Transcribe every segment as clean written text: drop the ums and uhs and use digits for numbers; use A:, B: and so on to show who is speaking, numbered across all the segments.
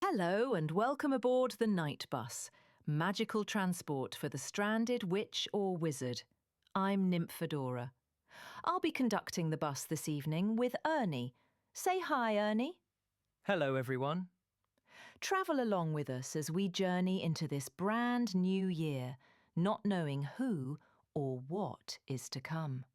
A: Hello and welcome aboard the Night Bus, magical transport for the stranded witch or wizard. I'm Nymphadora. I'll be conducting the bus this evening with Ernie. Say hi, Ernie.
B: Hello, everyone.
A: Travel along with us as we journey into this brand new year, not knowing who or what is to come.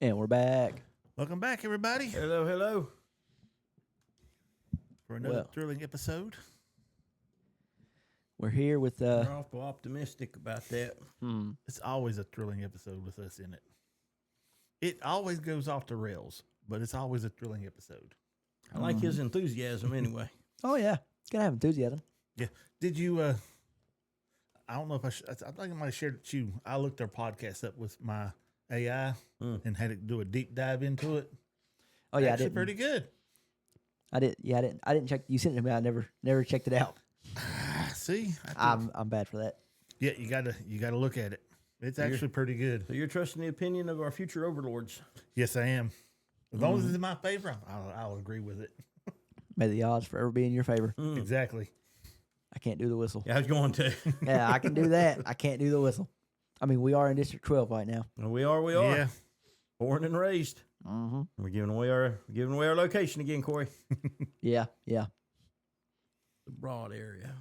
C: And we're back.
D: Welcome back, everybody,
E: Hello, hello.
D: for another
C: Well.
D: thrilling episode.
C: We're here with
E: We're awful optimistic about that.
D: It's always a thrilling episode with us in it. It always goes off the rails, but it's always a thrilling episode.
E: I like his enthusiasm anyway.
C: oh yeah, gotta have enthusiasm.
D: Yeah. Did you? I don't know if I think I might have shared it with you. I looked our podcast up with my AI and had to do a deep dive into it.
C: Oh yeah,
D: Actually,
C: I didn't.
D: pretty good.
C: I didn't check. You sent it to me. I never checked it out.
D: See,
C: I'm bad for that.
D: yeah, you gotta look at it. It's actually pretty good.
E: So you're trusting the opinion of our future overlords.
D: Yes, I am. As long as it's in my favor, I'll agree with it.
C: May the odds forever be in your favor.
D: Exactly.
C: I can't do the whistle.
E: Yeah, I was going to.
C: Yeah, I can do that. I can't do the whistle. I mean, we are in District 12 right now.
E: Well, we are.
D: Yeah.
E: Born and raised.
C: Mm-hmm.
E: We're giving away our location again, Corey.
C: Yeah.
E: The broad area.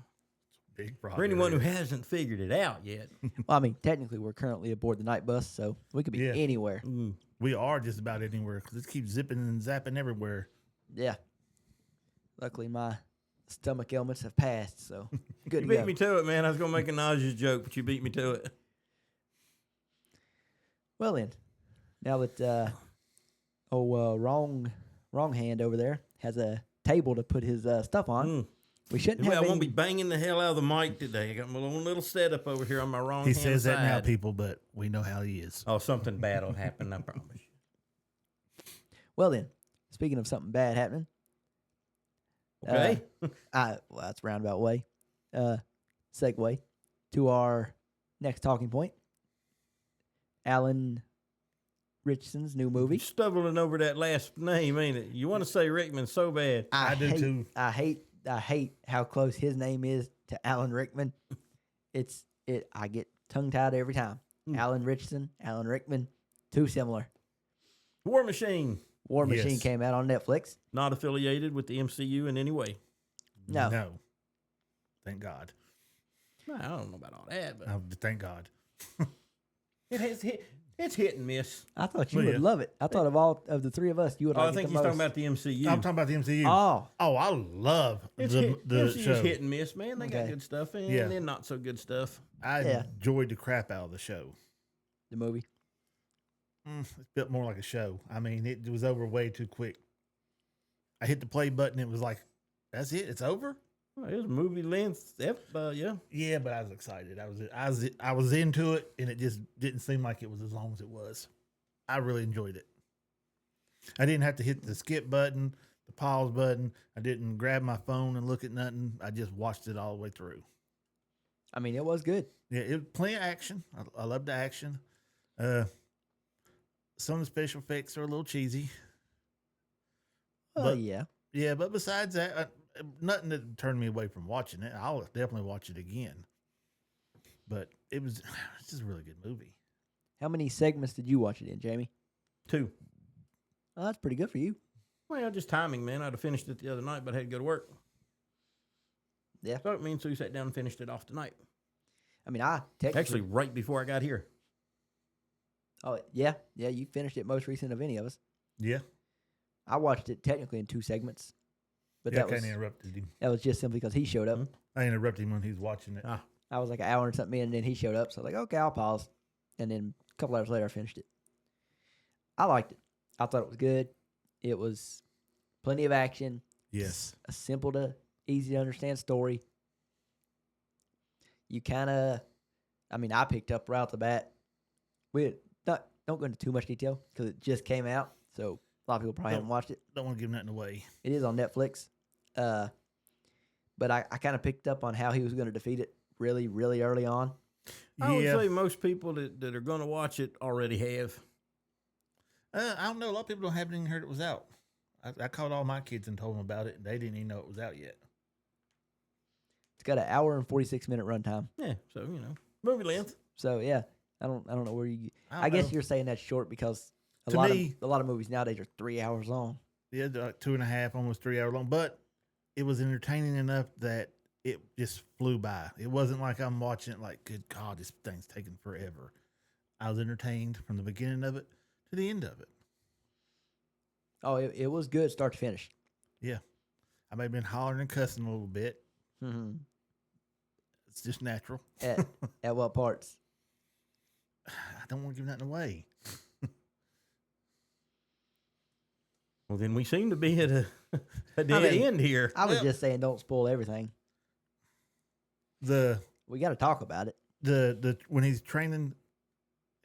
D: Big
E: For
D: problem.
E: anyone who hasn't figured it out yet.
C: Well, I mean, technically, we're currently aboard the night bus, so we could be
D: Yeah.
C: anywhere.
D: We are just about anywhere because it keeps zipping and zapping everywhere.
C: Yeah. Luckily, my stomach ailments have passed, so good
E: You
C: to
E: beat
C: go.
E: me to it, man. I was going to make a nauseous joke, but you beat me to it.
C: Well then, now that wrong hand over there has a table to put his stuff on, we shouldn't
E: Anyway,
C: have.
E: I won't
C: any-
E: be banging the hell out of the mic today. I got my own little setup over here on my wrong
D: He
E: hand
D: says that now,
E: side.
D: people, but we know how he is.
E: Oh, something bad will happen, I promise you.
C: Well then, speaking of something bad happening,
E: Okay.
C: well that's a roundabout way. Segue to our next talking point. Alan Ritchson's new movie.
E: Stumbling over that last name, ain't it? You want to say Rickman so bad.
D: I do
C: hate,
D: too.
C: I hate how close his name is to Alan Rickman. I get tongue tied every time. Alan Ritchson, Alan Rickman, too similar.
E: War Machine,
C: War Machine
D: Yes.
C: came out on Netflix.
E: not affiliated with the MCU in any way.
C: No.
D: No. Thank God.
E: I don't know about all that, but
D: Thank God.
E: it's hit and miss.
C: I thought you
D: Well,
C: would
D: yeah.
C: love it. I thought of all of the three of us, you would
E: Oh,
C: like
E: I think
C: it the
E: he's talking
C: most.
E: about the MCU.
D: I'm talking about the MCU.
C: Oh,
D: I love
E: it's
D: the
E: MCU's
D: show.
E: hit and miss, man. They got
C: Okay.
E: good stuff and
D: Yeah.
E: then not so good stuff.
D: I
C: Yeah.
D: enjoyed the crap out of the show.
C: the movie.
D: It's built more like a show. I mean, it was over way too quick. I hit the play button. It was like, that's it. It's over.
E: Well, it was movie length. Yeah.
D: Yeah, but I was excited. I was into it, and it just didn't seem like it was as long as it was. I really enjoyed it. I didn't have to hit the skip button, the pause button. I didn't grab my phone and look at nothing. I just watched it all the way through.
C: I mean, it was good.
D: Yeah, it was plenty of action. I love the action. Some of the special effects are a little cheesy.
C: Oh,
D: But-
C: yeah.
D: Yeah, but besides that, nothing that turned me away from watching it. I'll definitely watch it again. But it's just a really good movie.
C: How many segments did you watch it in, Jamie?
E: 2.
C: Oh, that's pretty good for you.
E: Well, just timing, man. I'd have finished it the other night, but I had to go to work.
C: Yeah.
E: So me and Sue sat down and finished it off tonight.
C: I mean, I technically.
E: Actually, right before I got here.
C: Oh, yeah. Yeah, you finished it most recent of any of us.
D: Yeah.
C: I watched it technically in 2 segments. But
D: Yeah, I
C: that was
D: kind of interrupted him.
C: just simply because he showed up.
D: I interrupted him when he was watching it.
C: I was like an hour and something in, and then he showed up. So I was like, okay, I'll pause. And then a couple hours later, I finished it. I liked it. I thought it was good. It was plenty of action.
D: Yes.
C: A simple to easy to understand story. You kind of, I mean, I picked up right off the bat. don't go into too much detail because it just came out, so a lot of people probably haven't watched it.
D: Don't want to give nothing away.
C: It is on Netflix. But I kind of picked up on how he was going to defeat it really, really early on.
E: I would say most people that are going to watch it already have.
D: I don't know. A lot of people haven't even heard it was out. I called all my kids and told them about it, and they didn't even know it was out yet.
C: It's got an hour and 46-minute runtime.
E: Yeah, so movie length.
C: So yeah, I don't know where you.
D: I
C: I
D: don't
C: guess
D: know.
C: you're saying that's short because a
D: To
C: lot
D: me-
C: of a lot of movies nowadays are 3 hours long.
D: Yeah, they're like 2.5, almost 3 hour long. But it was entertaining enough that it just flew by. It wasn't like I'm watching it like, good God, this thing's taking forever. I was entertained from the beginning of it to the end of it.
C: Oh, it was good start to finish.
D: Yeah. I may have been hollering and cussing a little bit.
C: Mm-hmm.
D: It's just natural.
C: At what parts?
D: I don't want to give nothing away.
E: Well, then we seem to be at a dead end here.
C: I was
D: Well-
C: just saying, don't spoil everything. We got to talk about it.
D: The when he's training,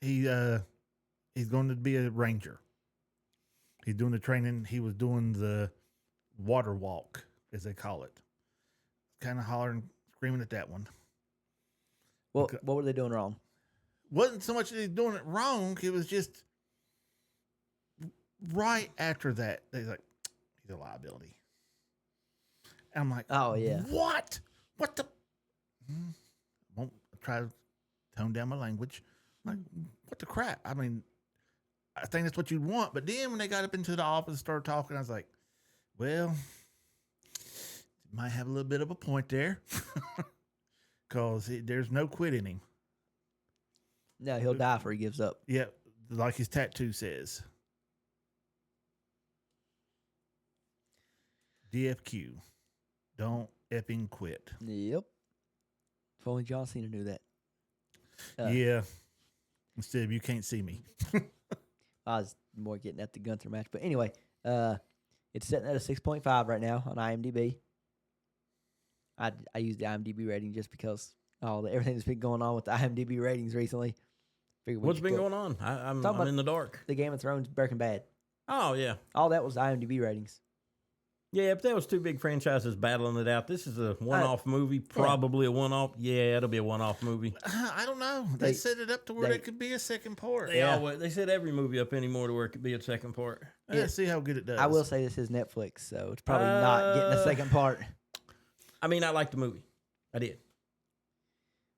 D: he's going to be a ranger. He's doing the training. He was doing the water walk, as they call it. Kind of hollering, screaming at that one.
C: Well,
D: Okay.
C: what were they doing wrong?
D: Wasn't so much that he's doing it wrong. It was just right after that. He's like, he's a liability. And I'm like,
C: Oh yeah,
D: what? What the? Won't try to tone down my language. Like, what the crap? I mean, I think that's what you'd want. But then when they got up into the office and started talking, I was like, well, might have a little bit of a point there. Because there's no quit in him.
C: no, he'll die before he gives up.
D: Yeah, like his tattoo says. DFQ. Don't effing quit.
C: Yep. If only John Cena knew that.
D: Yeah. Instead of you can't see me.
C: I was more getting at the Gunther match, but anyway, it's sitting at a 6.5 right now on IMDb. I use the IMDb rating just because everything that's been going on with the IMDb ratings recently. Figured
E: What's been going on? I'm
C: about-
E: in the dark.
C: The Game of Thrones, Breaking Bad.
E: Oh, yeah.
C: All that was IMDb ratings.
E: Yeah, if there was two big franchises battling it out, this is a one-off movie, probably a one-off. Yeah, it'll be a one-off movie.
D: I don't know. They
C: They-
D: set it up to where
C: they-
D: there could be a second part.
E: They set every movie up anymore to where it could be a second part.
D: Let's see how good it does.
C: I will say this is Netflix, so it's probably not getting a second part.
E: I mean, I liked the movie. I did.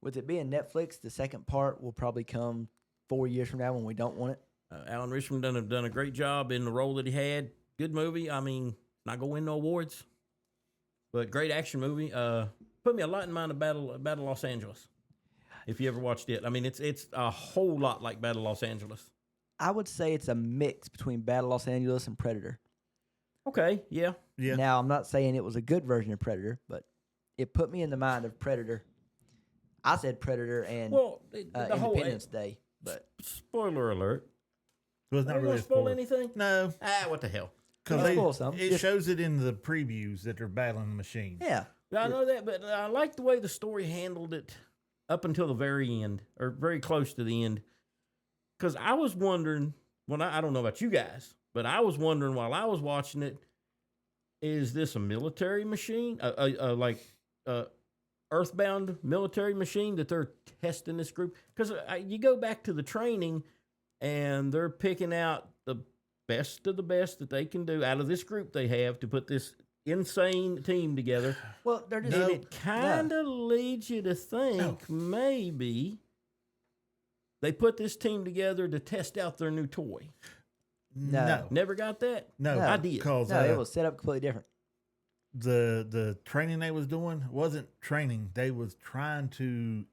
C: With it being Netflix, the second part will probably come 4 years from now when we don't want it.
E: Alan Ritchson done a great job in the role that he had. Good movie. I mean, not gonna win no awards, but great action movie. Put me a lot in mind of Battle Los Angeles. If you ever watched it, I mean, it's a whole lot like Battle Los Angeles.
C: I would say it's a mix between Battle Los Angeles and Predator.
E: Okay, yeah.
D: Yeah.
C: Now, I'm not saying it was a good version of Predator, but it put me in the mind of Predator. I said Predator and
E: Well, the whole
C: Independence Day, but
E: spoiler alert.
D: So it's
E: Are
D: not
E: you
D: really
E: gonna
D: a
E: spoil
D: spoiler.
E: anything?
D: No,
E: What the hell?
D: because
C: Let's spoil some.
D: it
C: Just-
D: shows it in the previews that they're battling the machine.
C: yeah,
E: I know that, but I like the way the story handled it up until the very end, or very close to the end. Because I was wondering, well, I don't know about you guys, but I was wondering while I was watching it, is this a military machine, Earthbound military machine that they're testing this group? Because you go back to the training, and they're picking out the best of the best that they can do out of this group they have to put this insane team together.
C: well, they're just
E: And it kind of leads you to think maybe they put this team together to test out their new toy.
C: No.
E: Never got that?
D: No,
C: No.
E: I did.
D: Because
C: no, it was set up completely different.
D: the training they was doing wasn't training. They was trying to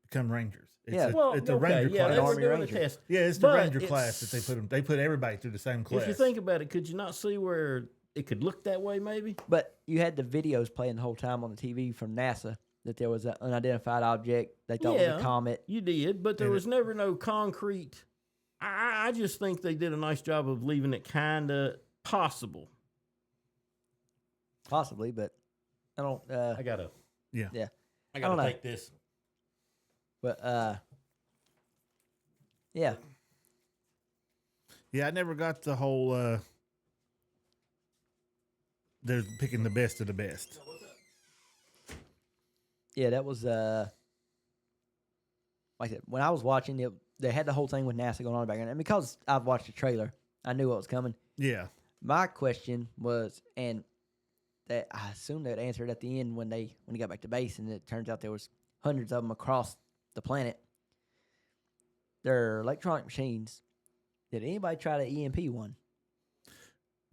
D: become rangers. It's
C: Yeah.
D: it's a ranger
E: yeah,
D: class.
E: they were
C: Army
E: doing
C: Ranger.
E: a test.
D: Yeah, it's the
E: But
D: ranger
E: it's-
D: class that they put them. They put everybody through the same class.
E: If you think about it, could you not see where it could look that way maybe?
C: But you had the videos playing the whole time on the TV from NASA that there was an unidentified object they thought was
E: Yeah.
C: a comet.
E: You did, but there
D: And
E: was never no concrete. I just think they did a nice job of leaving it kind of possible.
C: Possibly, but I don't.
E: I gotta.
D: Yeah.
C: Yeah.
E: I
C: don't
E: gotta
C: know.
E: take this.
C: But yeah,
D: Yeah, I never got the whole. They're picking the best of the best.
C: Yeah, that was like I said, when I was watching it, they had the whole thing with NASA going on in the background, and because I've watched the trailer, I knew what was coming.
D: Yeah.
C: My question was, and that I assumed they'd answer it at the end when he got back to base, and it turns out there was hundreds of them across the planet. They're electronic machines. Did anybody try to EMP one?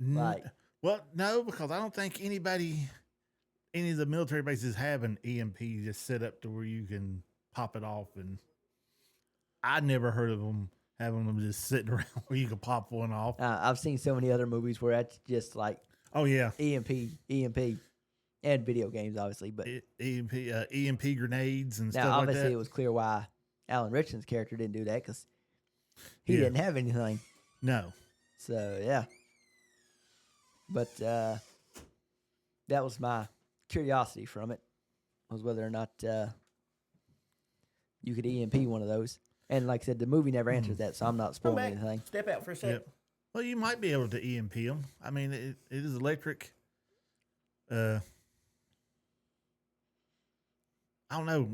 C: Like,
D: Well, no, because I don't think any of the military bases have an EMP just set up to where you can pop it off. And I never heard of them having them just sitting around where you can pop one off.
C: I've seen so many other movies where that's just like
D: Oh yeah,
C: EMP, and video games, obviously. But
D: EMP grenades and
C: now,
D: stuff like
C: obviously,
D: that.
C: it was clear why Alan Ritchson's character didn't do that because he
D: Yeah.
C: didn't have anything.
D: No.
C: So yeah, but that was my curiosity from it, was whether or not you could EMP one of those. And like I said, the movie never answers that, so I'm not
E: Come
C: spoiling
E: back.
C: anything.
E: Step out for a second.
D: Yep. Well, you might be able to EMP them. I mean, it is electric. I don't know.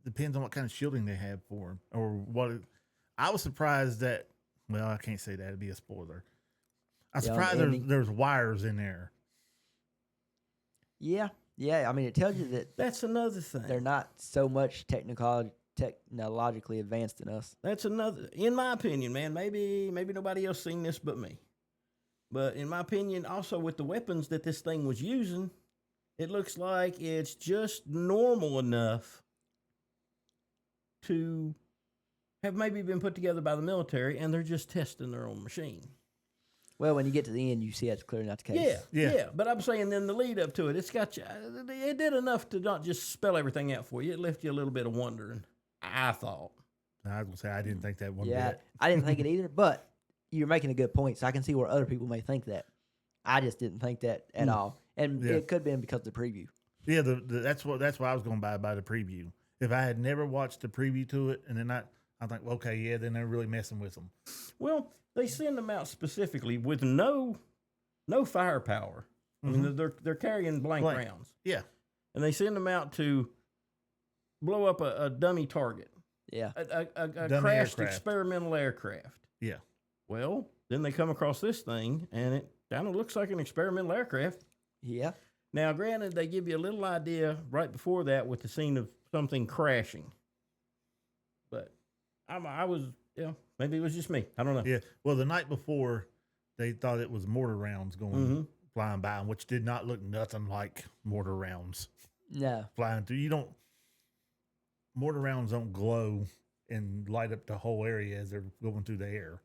D: Depends on what kind of shielding they have for them or what. I was surprised that. Well, I can't say that. It'd be a spoiler. I'm
C: Yeah, on
D: surprised
C: the ending.
D: there's wires in there.
C: Yeah. I mean, it tells you that
E: That's another thing.
C: they're not so much technologically advanced than us.
E: That's another, in my opinion, man. Maybe nobody else seen this but me. But in my opinion, also with the weapons that this thing was using, it looks like it's just normal enough to have maybe been put together by the military, and they're just testing their own machine.
C: Well, when you get to the end, you see that's clearly not the case.
D: Yeah.
E: But I'm saying then the lead up to it, it's got you. It did enough to not just spell everything out for you. It left you a little bit of wondering. I thought.
D: I was gonna say I didn't think that one
C: Yeah,
D: bit.
C: I didn't think it either, but you're making a good point, so I can see where other people may think that. I just didn't think that at all, and
D: Yeah.
C: it could have been because of the preview.
D: Yeah, that's what I was going by the preview. If I had never watched the preview to it, and then I think, well, okay, yeah, then they're really messing with them.
E: Well, they send them out specifically with no firepower. I mean, they're carrying blank rounds,
D: Yeah,
E: and they send them out to blow up a dummy target,
C: Yeah,
E: a
D: Dummy
E: crashed
D: aircraft.
E: experimental aircraft.
D: yeah.
E: Well, then they come across this thing, and it kind of looks like an experimental aircraft.
C: yeah.
E: Now, granted, they give you a little idea right before that with the scene of something crashing. But I was, maybe it was just me. I don't know.
D: Yeah. Well, the night before, they thought it was mortar rounds going flying by, which did not look nothing like mortar rounds
C: No,
D: flying through. Mortar rounds don't glow and light up the whole area as they're going through the air.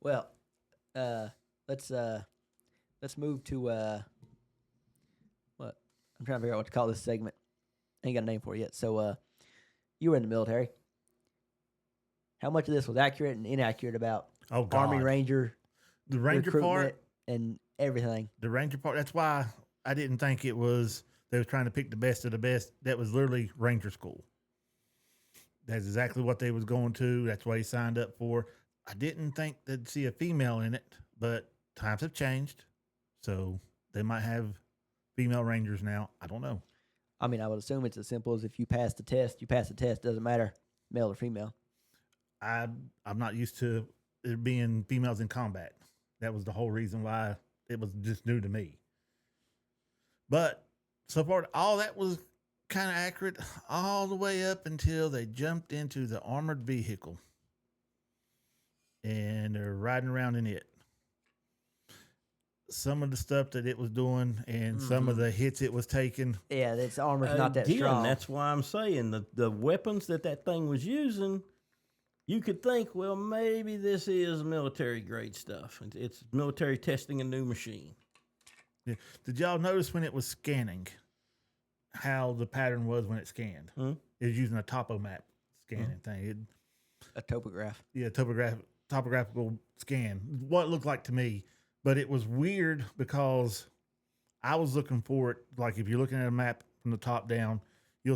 C: well, let's move to what I'm trying to figure out what to call this segment. I ain't got a name for it yet. So, you were in the military. How much of this was accurate and inaccurate about
D: Oh, God.
C: Army Ranger
D: The Ranger
C: recruitment
D: part,
C: and everything?
D: the Ranger part, that's why I didn't think it was, they were trying to pick the best of the best. That was literally Ranger School. That's exactly what they was going to. That's what he signed up for. I didn't think they'd see a female in it, but times have changed. So they might have female Rangers now. I don't know.
C: I mean, I would assume it's as simple as if you pass the test, you pass the test. Doesn't matter, male or female.
D: I'm not used to there being females in combat. That was the whole reason why it was just new to me. But so far, all that was kind of accurate all the way up until they jumped into the armored vehicle and they're riding around in it. Some of the stuff that it was doing and some of the hits it was taking.
C: Yeah, its armor's not that
E: Again,
C: strong.
E: that's why I'm saying the weapons that thing was using, you could think, well, maybe this is military grade stuff. It's military testing a new machine.
D: Yeah. Did y'all notice when it was scanning how the pattern was when it scanned?
E: Hmm?
D: It was using a topo map scanning thing.
C: a topograph.
D: Topographical scan. What it looked like to me, but it was weird because I was looking for it. Like if you're looking at a map from the top down, you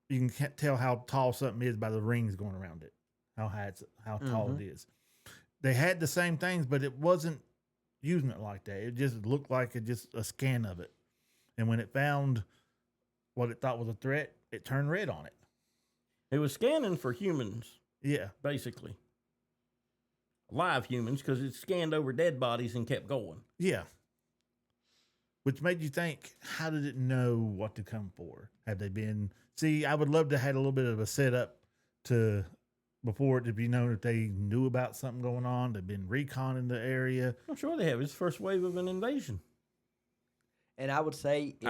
D: can tell how tall something is by the rings going around it. how tall it is. They had the same things, but it wasn't using it like that. It just looked like just a scan of it. And when it found what it thought was a threat, it turned red on it.
E: It was scanning for humans,
D: Yeah.
E: basically. Live humans, because it scanned over dead bodies and kept going.
D: Yeah. Which made you think, how did it know what to come for? Have they been... See, I would love to have had a little bit of a setup before it to be known that they knew about something going on. They've been reconning the area.
E: I'm sure they have. It's the first wave of an invasion.
C: And I would say if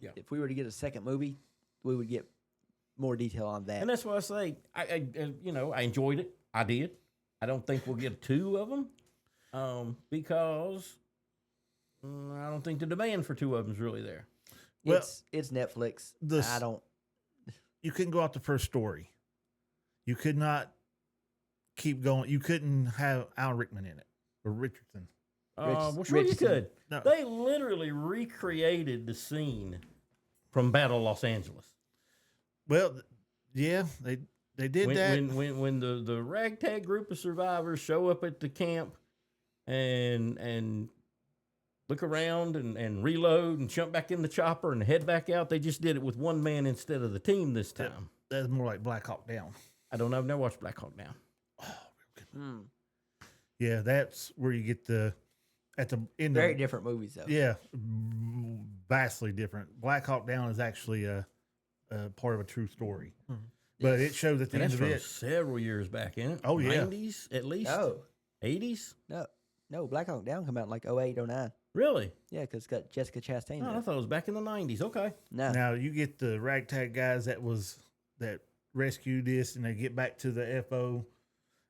E: yeah.
C: we were to get a second movie, we would get more detail on that.
E: And that's why I say, I enjoyed it. I did. I don't think we'll get 2 of them because I don't think the demand for 2 of them is really there.
D: Well,
C: it's Netflix. I don't.
D: You couldn't go off the first story. You could not keep going. You couldn't have Alan Rickman in it or Richardson.
E: Well, sure you
C: Richardson.
E: could.
D: No.
E: They literally recreated the scene from Battle of Los Angeles.
D: Well, yeah, they did that.
E: When the ragtag group of survivors show up at the camp and look around and reload and jump back in the chopper and head back out, they just did it with 1 man instead of the team this time.
D: That's more like Black Hawk Down.
E: I don't know. I've never watched Black Hawk Down.
D: Yeah, that's where you get at the end.
C: Very different movies though.
D: Yeah, vastly different. Black Hawk Down is actually a part of a true story, but it shows at the
E: And
D: end
E: that's
D: of
E: from
D: it.
E: several years back, isn't it?
D: Oh, yeah.
E: 90s at least?
C: No,
E: 80s?
C: no, Black Hawk Down come out in like 08, 09.
E: Really?
C: Yeah, because it's got Jessica Chastain.
E: Oh,
C: in
E: I
C: it.
E: thought it was back in the 90s. Okay.
C: No,
D: Now you get the ragtag guys that rescue this, and they get back to the FO,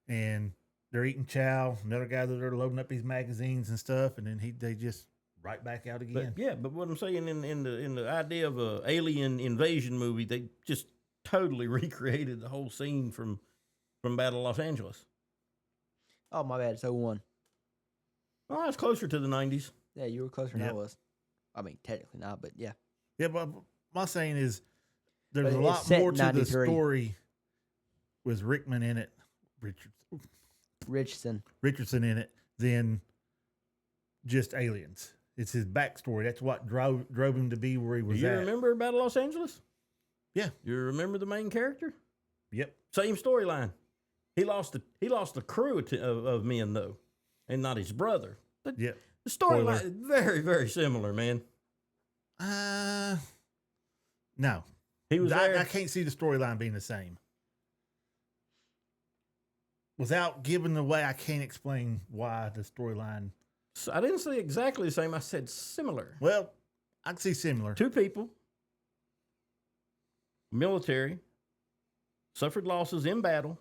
D: and they're eating chow. Another guy that they're loading up these magazines and stuff, and then they just right back out again.
E: But what I'm saying in the idea of a alien invasion movie, they just totally recreated the whole scene from Battle of Los Angeles.
C: oh my bad, it's 01.
E: Oh, it's closer to the 90s.
C: Yeah, you were closer than I
D: Yep.
C: was. I mean, technically not, but yeah.
D: Yeah, but my saying is there's
C: But
D: a
C: it's
D: lot
C: set
D: more
C: in
D: to the
C: 93.
D: story with Rickman in it, Richardson in it, than just aliens. It's his backstory. That's what drove him to be where he
E: Do
D: was
E: you
D: at.
E: remember Battle of Los Angeles?
D: Yeah.
E: You remember the main character?
D: Yep.
E: Same storyline. He lost the crew of men though, and not his brother. But
D: Yep.
E: the storyline is very, very similar, man.
D: No.
E: He was there.
D: I can't see the storyline being the same. Without giving away, I can't explain why the storyline.
E: So I didn't say exactly the same. I said similar.
D: Well, I can see similar.
E: 2 people, military, suffered losses in battle,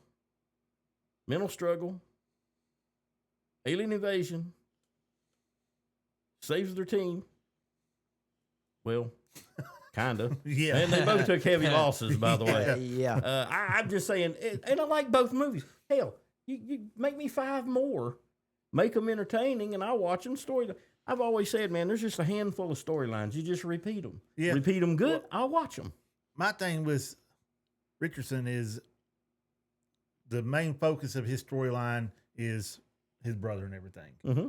E: mental struggle, alien invasion, saves their team. Well, kind of.
D: Yeah.
E: And they both took heavy losses, by the way.
C: Yeah.
E: I'm just saying, and I like both movies. Hell, you make me 5 more, make them entertaining, and I'll watch them. I've always said, man, there's just a handful of storylines. You just repeat them.
D: Yeah.
E: Repeat them good, I'll watch them.
D: My thing with Richardson is the main focus of his storyline is his brother and everything.
E: Mm-hmm.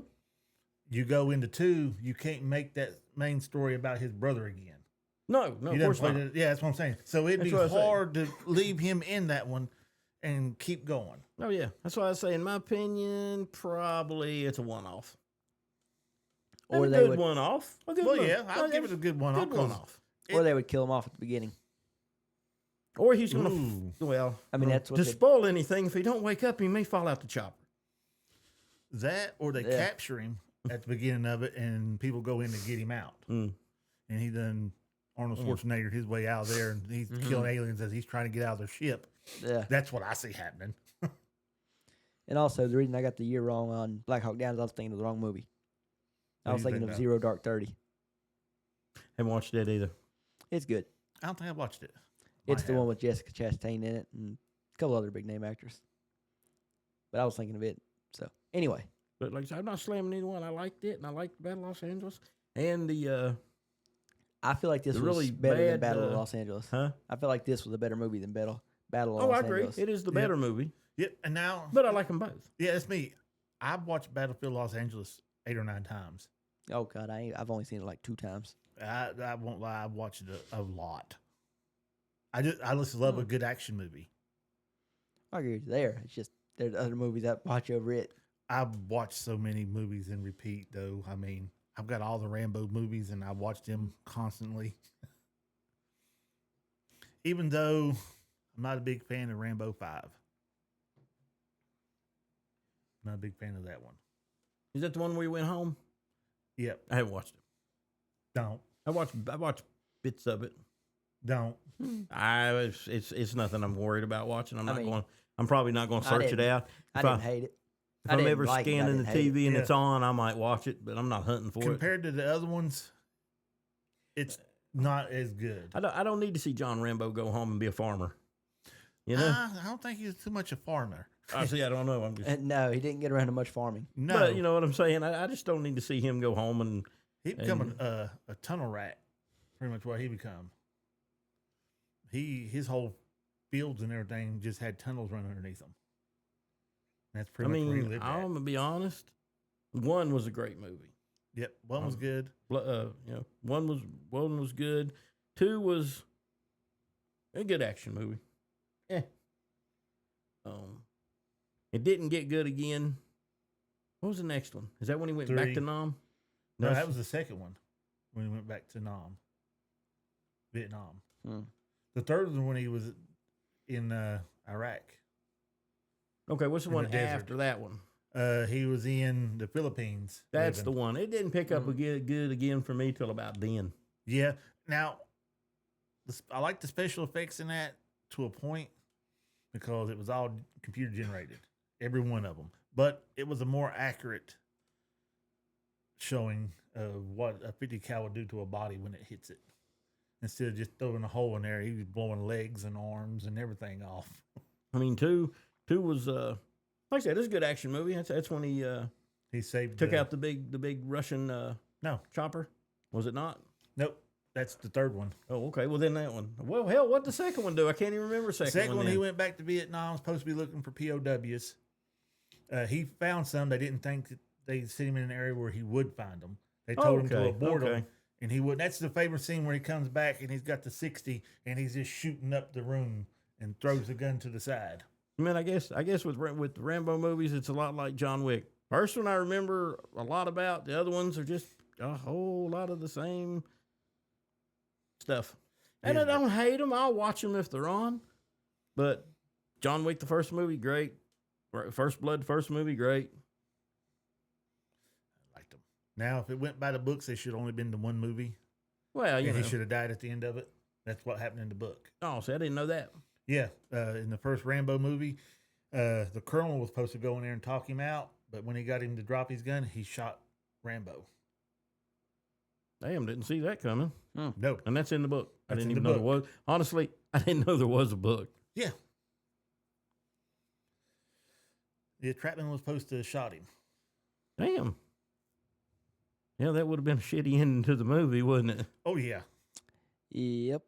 D: You go into 2, you can't make that main story about his brother again.
E: No,
D: He
E: of
D: doesn't
E: course
D: play
E: not.
D: yeah, that's what I'm saying. So it'd
E: That's
D: be
E: what I say.
D: hard to leave him in that one and keep going.
E: Oh, yeah. That's why I say, in my opinion, probably it's a one-off.
C: Or
E: a
C: they
E: good
C: would,
E: one-off. A good
D: Well,
E: one.
D: yeah, I'll give it a good one.
E: Good one-off.
C: or they would kill him off at the beginning.
E: Or he's going
D: Ooh.
E: to, well,
C: I mean, that's what
E: to
C: they-
E: spoil anything, if he don't wake up, he may fall out the chopper.
D: That or they
C: Yeah.
D: capture him at the beginning of it and people go in to get him out.
E: Mm.
D: And he done Arnold Schwarzenegger his way out of there and he's killing aliens as he's trying to get out of their ship.
C: Yeah.
D: That's what I see happening.
C: And also, the reason I got the year wrong on Black Hawk Down is I was thinking of the wrong movie. I
D: What
C: was
D: do you
C: thinking
D: think
C: of
D: of?
C: Zero Dark 30.
E: Haven't watched that either.
C: It's good.
D: I don't think I've watched it.
C: It's
D: Might
C: the
D: have.
C: one with Jessica Chastain in it and a couple other big name actors. But I was thinking of it. So, anyway.
E: But like I said, I'm not slamming either one. I liked it, and I liked Battle of Los Angeles. And the,
C: I feel like this
E: The
C: was
E: really
C: better than
E: bad,
C: Battle of Los Angeles.
E: huh?
C: I feel like this was a better movie than Battle of
E: Oh,
C: Los
E: I agree.
C: Angeles.
E: It is the
D: Yep.
E: better movie.
D: Yep. And now,
E: but I like them both.
D: yeah, it's me. I've watched Battlefield Los Angeles 8 or 9 times.
C: Oh God, I've only seen it like 2 times.
D: I won't lie. I've watched it a lot. I just love a good action movie.
C: I agree with you there. It's just there's other movies that watch over it.
D: I've watched so many movies in repeat, though. I mean, I've got all the Rambo movies, and I watched them constantly. Even though I'm not a big fan of Rambo 5. Not a big fan of that one.
E: Is that the one where you went home?
D: Yep.
E: I haven't watched it.
D: Don't.
E: I watched bits of it.
D: Don't.
E: It's nothing I'm worried about watching.
C: I mean,
E: I'm probably not going to
C: I
E: search it
C: didn't-
E: out.
C: I
E: If
C: didn't hate it.
E: If
C: I
E: I'm
C: didn't
E: ever
C: like it, I
E: scanning the
C: didn't hate it.
E: TV and
D: Yeah.
E: it's on, I might watch it, but I'm not hunting for it.
D: Compared to the other ones, it's not as good.
E: I don't need to see John Rambo go home and be a farmer. You know?
D: I don't think he's too much a farmer.
E: I see. I don't know. I'm just.
C: And no, he didn't get around to much farming.
D: No,
E: But you know what I'm saying? I just don't need to see him go home and.
D: he become a tunnel rat. Pretty much what he become. His whole fields and everything just had tunnels running underneath them. That's
E: I
D: pretty much where he
E: mean,
D: lived
E: I'm
D: at.
E: gonna be honest. One was a great movie.
D: Yep, one was good.
E: One was good. Two was a good action movie. It didn't get good again. What was the next one? Is that when he went back
D: 3.
E: to Nam?
D: No,
E: that's-
D: that was the second one when he went back to Vietnam.
C: Hmm.
D: The third was when he was in Iraq.
E: Okay. What's the
D: in
E: one
D: the desert.
E: after that one?
D: He was in the Philippines.
E: That's the
D: living.
E: one. It didn't pick up good again for me till about then.
D: Yeah. Now, I like the special effects in that to a point because it was all computer generated, every one of them. But it was a more accurate showing of what a 50 cal would do to a body when it hits it. Instead of just throwing a hole in there, he was blowing legs and arms and everything off.
E: I mean, two was like I said, it's a good action movie. That's when he
D: He saved
E: took out the big Russian
D: No,
E: chopper. Was it not?
D: nope. That's the third one.
E: Oh, okay. Well, then that one. Well, hell, what'd the second one do? I can't even remember the
D: The second one,
E: then.
D: he went back to Vietnam, supposed to be looking for POWs. He found some. They didn't think that they'd sent him in an area where he would find them. They told him to
E: Okay,
D: abort them,
E: okay.
D: and he would. That's the favorite scene where he comes back and he's got the 60 and he's just shooting up the room and throws the gun to the side.
E: I mean, I guess with the Rambo movies, it's a lot like John Wick. First one I remember a lot about. The other ones are just a whole lot of the same stuff. And I don't hate them. I'll watch them if they're on. But John Wick, the first movie, great. First Blood, first movie, great.
D: I liked them. Now, if it went by the books, they should have only been the one movie,
E: Well, you
D: and
E: know.
D: he should have died at the end of it. That's what happened in the book.
E: Oh, see, I didn't know that.
D: Yeah, in the first Rambo movie, the colonel was supposed to go in there and talk him out, but when he got him to drop his gun, he shot Rambo.
E: Damn, didn't see that coming.
D: No.
E: And that's in the book. I
D: That's
E: didn't
D: in
E: even
D: the
E: know there was. Honestly, I didn't know there was a book.
D: Yeah. The Trapman was supposed to have shot him.
E: Damn. Yeah, that would have been a shitty ending to the movie, wouldn't it?
D: Oh, yeah.
C: Yep.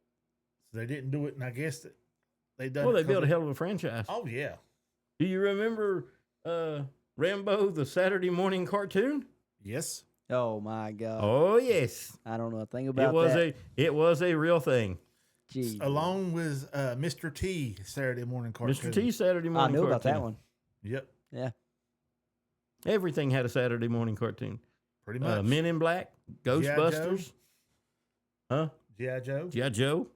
D: So they didn't do it, and I guess that they done
E: Well,
D: it
E: they built a
D: 'cause
E: hell of a franchise.
D: Oh, yeah.
E: Do you remember Rambo, the Saturday morning cartoon?
D: Yes.
C: Oh my God.
E: Oh, yes.
C: I don't know a thing about
E: It was a real thing.
C: Gee.
D: Along with Mr. T, Saturday morning cartoon.
E: Mr. T Saturday
C: I
E: morning
C: knew
E: cartoon.
C: about that one.
D: Yep.
C: Yeah.
E: Everything had a Saturday morning cartoon.
D: Pretty much.
E: Men in Black, Ghostbusters. Huh?
D: G.I. Joe.
E: G.I. Joe.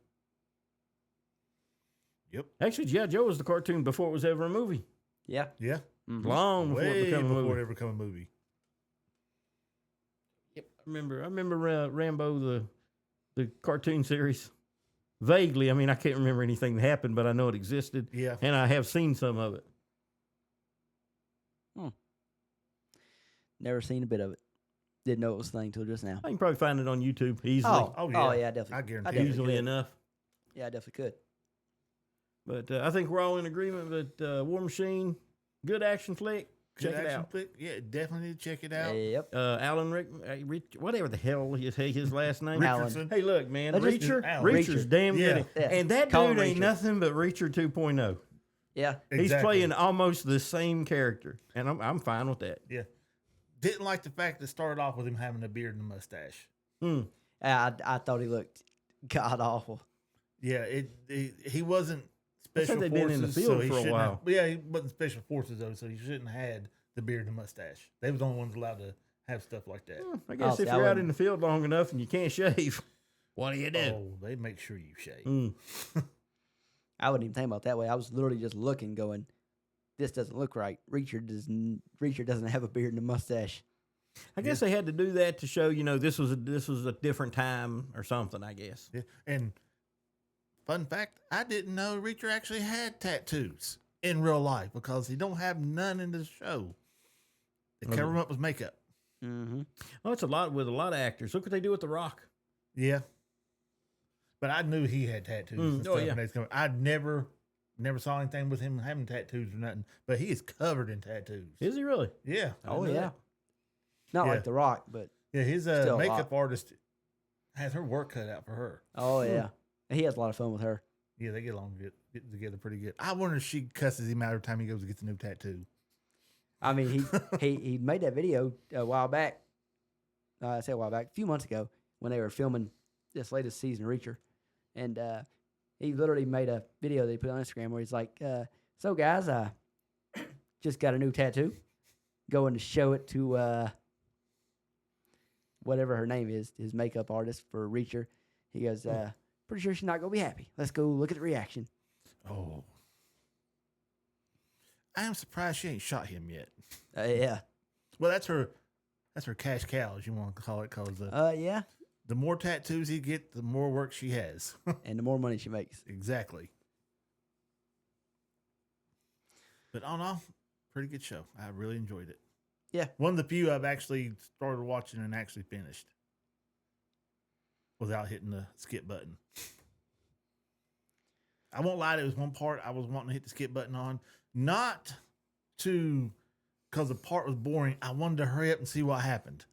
D: Yep.
E: Actually, G.I. Joe was the cartoon before it was ever a movie.
C: Yeah.
D: Yeah.
C: Mhm.
E: Long before it
D: Way
E: became a
D: before
E: movie.
D: it ever became a movie.
E: Yep. I remember Rambo, the cartoon series. Vaguely. I mean, I can't remember anything that happened, but I know it existed.
D: Yeah.
E: And I have seen some of it.
C: Never seen a bit of it. Didn't know it was a thing until just now.
E: I can probably find it on YouTube easily.
D: Oh, yeah.
C: Oh, yeah, definitely.
D: I guarantee
C: I
D: it.
C: definitely
E: Easily
C: could.
E: enough.
C: Yeah, I definitely could.
E: But I think we're all in agreement that War Machine, good action flick.
D: Good
E: Check it
D: action
E: out.
D: flick. Yeah, definitely need to check it out.
C: Yep.
E: Alan whatever the hell is his last name.
C: Alan.
D: Richardson.
E: Hey, look, man,
C: That just-
E: Reacher,
D: Alan.
E: Reacher's
C: Reacher.
E: damn
D: Yeah.
E: good.
C: Yeah.
E: And that
C: Call
E: dude
C: him
E: ain't
C: Reacher.
E: nothing but Reacher 2.0.
C: Yeah.
E: He's
D: Exactly.
E: playing almost the same character, and I'm fine with that.
D: Yeah. Didn't like the fact that it started off with him having a beard and a mustache.
E: Hmm.
C: I thought he looked god awful.
D: Yeah, he wasn't special
E: they've
D: forces.
E: been in the
D: so
E: field
D: he
E: for a
D: shouldn't
E: while.
D: Have, yeah, he wasn't special forces though, so he shouldn't have had the beard and mustache. They was the only ones allowed to have stuff like that.
E: I guess
C: see,
E: if
C: I
E: you're out
C: wouldn't-
E: in the field long enough and you can't shave, what do you do?
D: Oh, they make sure you shave.
E: Mm.
C: I wouldn't even think about it that way. I was literally just looking, going, "This doesn't look right." Reacher doesn't have a beard and a mustache.
E: I guess they had to do that to show, this was a different time or something. I guess.
D: Yeah. And fun fact, I didn't know Reacher actually had tattoos in real life because he don't have none in the show. They cover him up with makeup.
C: Mm-hmm.
E: Oh, it's a lot with a lot of actors. Look what they do with The Rock.
D: Yeah. But I knew he had tattoos and
E: Oh,
D: stuff.
E: yeah.
D: when they was coming. I never saw anything with him having tattoos or nothing. But he is covered in tattoos.
E: Is he really?
D: Yeah.
E: I
C: Oh
E: didn't know
C: yeah.
E: that.
C: Not
D: Yeah.
C: like The Rock, but
D: Yeah, his
C: Still a
D: makeup
C: lot.
D: artist has her work cut out for her.
C: oh yeah, he has a lot of fun with her.
D: Yeah, they get along get together pretty good. I wonder if she cusses him out every time he goes to get the new tattoo.
C: I mean, he made that video a while back. I say a while back, a few months ago, when they were filming this latest season of Reacher, and he literally made a video that he put on Instagram where he's like, "So guys, I just got a new tattoo. Going to show it to whatever her name is, his makeup artist for Reacher." He goes, "Pretty sure she's not gonna be happy. Let's go look at the reaction."
D: Oh. I am surprised she ain't shot him yet.
C: Yeah,
D: Well, that's her cash cow, as you want to call it, because
C: yeah,
D: the more tattoos he get, the more work she has.
C: and the more money she makes.
D: Exactly. But all in all, pretty good show. I really enjoyed it.
C: Yeah.
D: One of the few I've actually started watching and actually finished without hitting the skip button. I won't lie, there was one part I was wanting to hit the skip button on, not because the part was boring. I wanted to hurry up and see what happened.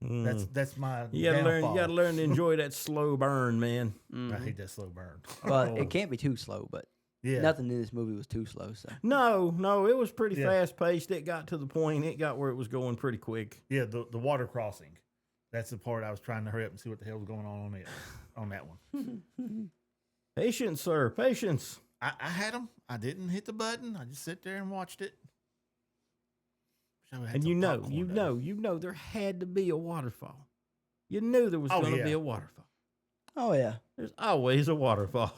D: That's my
E: You gotta learn. You
D: downfall.
E: gotta learn to enjoy that slow burn, man.
D: I hate that slow burn.
C: Well, it can't be too slow, but
D: Yeah.
C: nothing in this movie was too slow. So
E: No, it was pretty
D: Yeah.
E: fast paced. It got to the point. It got where it was going pretty quick.
D: Yeah, the water crossing. That's the part I was trying to hurry up and see what the hell was going on it on that one.
E: Patience, sir. Patience.
D: I had them. I didn't hit the button. I just sit there and watched it. Wish I would've had
E: And
D: some
E: you
D: popcorn, though.
E: there had to be a waterfall. You knew there was
D: Oh,
E: going to
D: yeah.
E: be a waterfall.
C: oh yeah,
E: There's always a waterfall.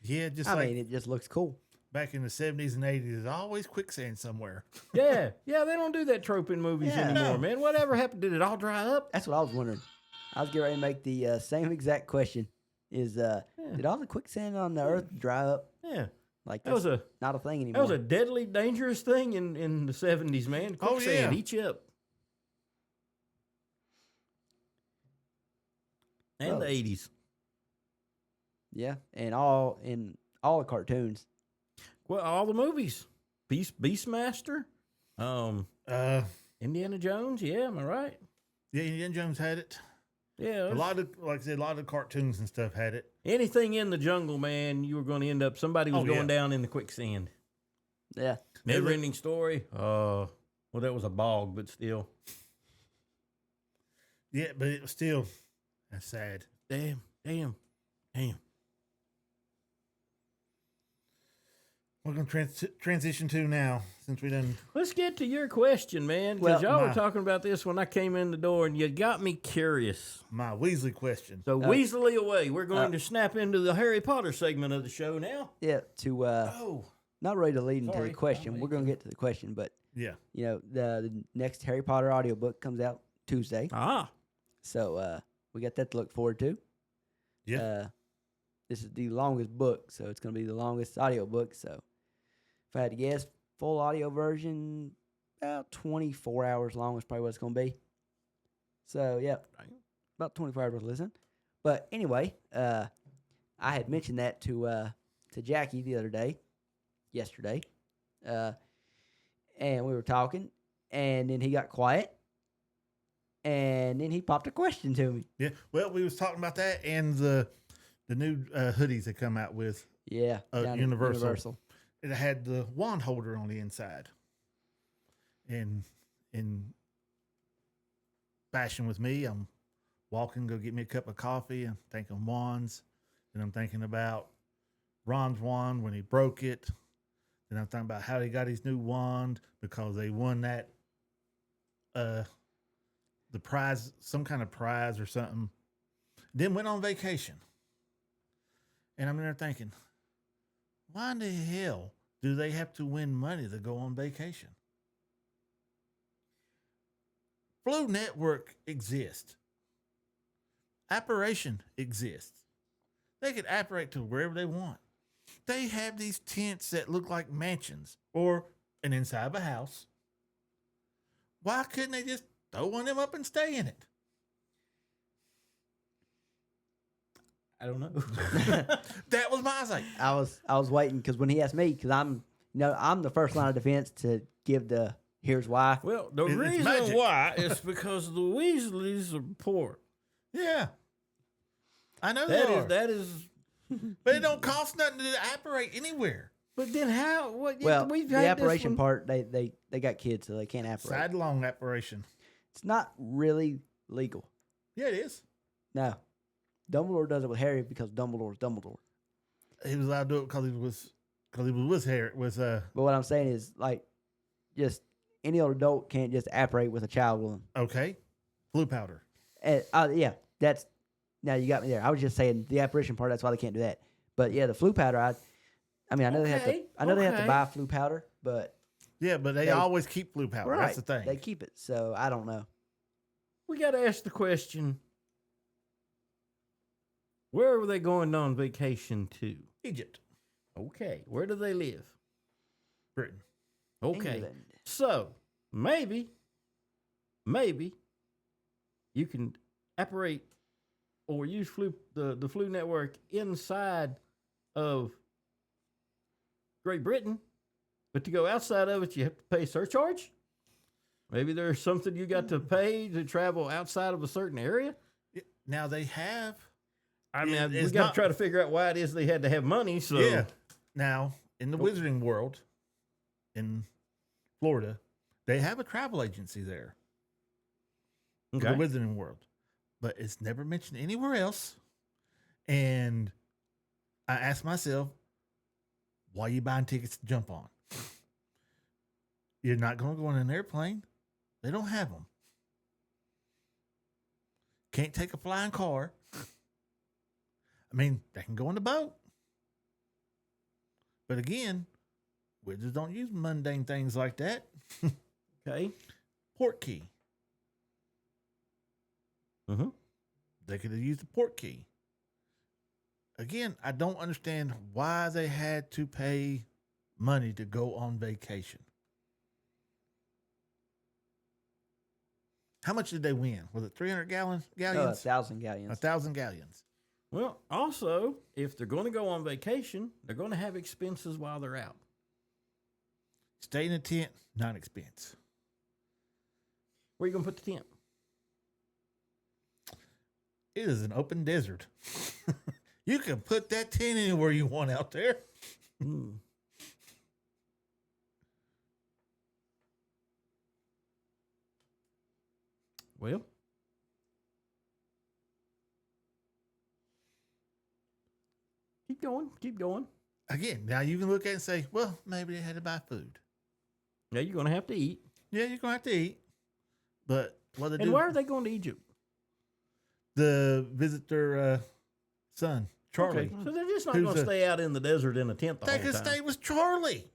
D: Yeah, just
C: I
D: like
C: mean, it just looks cool.
D: back in the 70s and 80s, there's always quicksand somewhere.
E: Yeah, they don't do that trope in movies
C: Yeah.
E: anymore,
D: No.
E: man. Whatever happened? Did it all dry up?
C: That's what I was wondering. I was getting ready to make the same exact question: Is did all the quicksand on the earth dry up?
E: Yeah,
C: Like
E: that was
C: that's
E: a
C: not a thing
E: that
C: anymore.
E: was a deadly dangerous thing in the 70s, man.
D: Oh,
E: Quicksand,
D: yeah.
E: eat you up. And
C: Oh.
E: the 80s.
C: Yeah, and all the cartoons.
E: Well, all the movies. Beastmaster. Indiana Jones. Yeah, am I right?
D: Yeah, Indiana Jones had it.
E: Yeah.
D: A lot of, like I said, a lot of the cartoons and stuff had it.
E: Anything in the jungle, man, you were going to end up. Somebody was
D: Oh,
E: going
D: yeah.
E: down in the quicksand.
C: Yeah,
E: Never ending story. Well, that was a bog, but still.
D: Yeah, but it was still, that's sad.
E: Damn.
D: We're going to transition to now, since we done.
E: Let's get to your question, man. Because
C: Well,
E: y'all were
D: my-
E: talking about this when I came in the door, and you got me curious.
D: My Weasley question.
E: So Weasley away. We're going to snap into the Harry Potter segment of the show now.
C: yeah. To
E: Oh.
C: not ready to lead into
E: Sorry.
C: the question. We're gonna get to the question, but
D: Yeah.
C: you know the next Harry Potter audiobook comes out Tuesday,
E: Ah.
C: so we got that to look forward to.
D: Yeah.
C: This is the longest book, so it's gonna be the longest audiobook. So if I had to guess, full audio version about 24 hours long is probably what it's gonna be. So yeah, about 24 hours to listen. But anyway, I had mentioned that to Jackie the other day, yesterday, and we were talking, and then he got quiet, and then he popped a question to me.
D: Yeah. Well, we was talking about that and the new hoodies they come out with.
C: Yeah, down at
D: Universal. it had the wand holder on the inside. And in fashion with me, I'm walking, go get me a cup of coffee. I'm thinking wands. Then I'm thinking about Ron's wand when he broke it. Then I'm thinking about how he got his new wand because they won that the prize, some kind of prize or something. Then went on vacation. And I'm there thinking, why in the hell do they have to win money to go on vacation? Blue Network exists. Apparition exists. They could apparate to wherever they want. They have these tents that look like mansions or an inside of a house. Why couldn't they just throw one of them up and stay in it?
E: I don't know.
D: That was my thing.
C: I was waiting because when he asked me, because I'm the first line of defense to give the here's why.
E: Well, the
D: It's
E: reason
D: magic.
E: why is because the Weasleys are poor.
D: Yeah. I know they are.
E: That is.
D: But it don't cost nothing to apparate anywhere.
E: But then how? What?
C: Well,
E: we've
C: the
E: had this
C: apparition
E: one-
C: part, they got kids, so they can't apparate.
D: Sidelong apparition.
C: It's not really legal.
D: Yeah, it is.
C: No, Dumbledore does it with Harry because Dumbledore's Dumbledore.
D: He was allowed to do it because he was with Harry.
C: But what I'm saying is, like, just any old adult can't just apparate with a child with them.
D: Okay. Blue powder.
C: And, yeah, that's now you got me there. I was just saying the apparition part. That's why they can't do that. But yeah, the flu powder. I mean, I know they have to.
E: Okay,
C: I know they have to
E: okay.
C: buy flu powder, but
D: Yeah, but they always keep blue powder.
C: right,
D: That's the thing.
C: they keep it. So I don't know.
E: We got to ask the question: where were they going on vacation to?
D: Egypt,
E: Okay, where do they live?
D: Britain.
E: Okay,
C: England.
E: so maybe you can apparate or use the flu network inside of Great Britain, but to go outside of it, you have to pay surcharge. Maybe there's something you got to pay to travel outside of a certain area.
D: Now they have.
E: I mean, we
D: It's
E: got
D: not-
E: to try to figure out why it is they had to have money. So
D: Yeah. Now in the wizarding world, in Florida, they have a travel agency there. For
E: okay.
D: the wizarding world, but it's never mentioned anywhere else. And I asked myself, why are you buying tickets to jump on? You're not going to go on an airplane. They don't have them. Can't take a flying car. I mean, they can go on the boat. But again, wizards don't use mundane things like that.
E: Okay.
D: Port key.
E: Mm-hmm.
D: They could have used the port key. Again, I don't understand why they had to pay money to go on vacation. How much did they win? Was it 300 galleons?
C: 1,000 galleons.
D: 1,000 galleons.
E: Well, also, if they're going to go on vacation, they're going to have expenses while they're out.
D: Stay in a tent, not an expense.
E: Where are you going to put the tent?
D: It is an open desert. You can put that tent anywhere you want out there.
E: Hmm. Well, keep going. Keep going.
D: Again, now you can look at it and say, well, maybe they had to buy food.
E: Yeah, you're going to have to eat.
D: Yeah, you're going to have to eat. But what they
E: And
D: do,
E: why are they going to Egypt?
D: the visit their son, Charlie.
E: Okay, so they're just not
D: Who's
E: going to
D: the-
E: stay out in the desert in a tent the
D: They
E: whole
D: could
E: time.
D: stay with Charlie.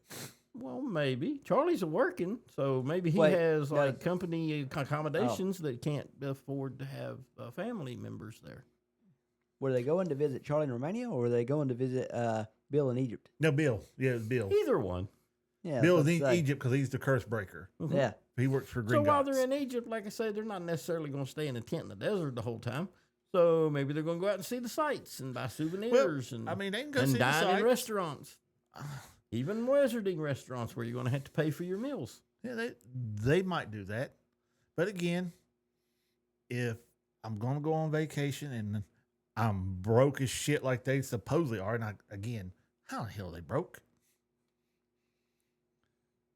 E: Well, maybe Charlie's working, so maybe he
C: Wait,
E: has
C: no.
E: like company accommodations that can't afford to have family members there.
C: Were they going to visit Charlie in Romania, or were they going to visit Bill in Egypt?
D: No, Bill. Yeah, it was Bill.
E: Either one.
C: Yeah,
D: Bill
C: let's
D: is in
C: say.
D: Egypt because he's the curse breaker.
C: Yeah,
D: He works for
E: So
D: Green
E: while
D: Gods.
E: they're in Egypt, like I say, they're not necessarily going to stay in a tent in the desert the whole time. So maybe they're going to go out and see the sights and buy souvenirs and
D: I mean, they can go
E: and
D: see the
E: dine in
D: sights.
E: restaurants, even wizarding restaurants where you're going to have to pay for your meals.
D: Yeah, they might do that. But again, if I'm going to go on vacation and I'm broke as shit like they supposedly are, and again, how the hell are they broke?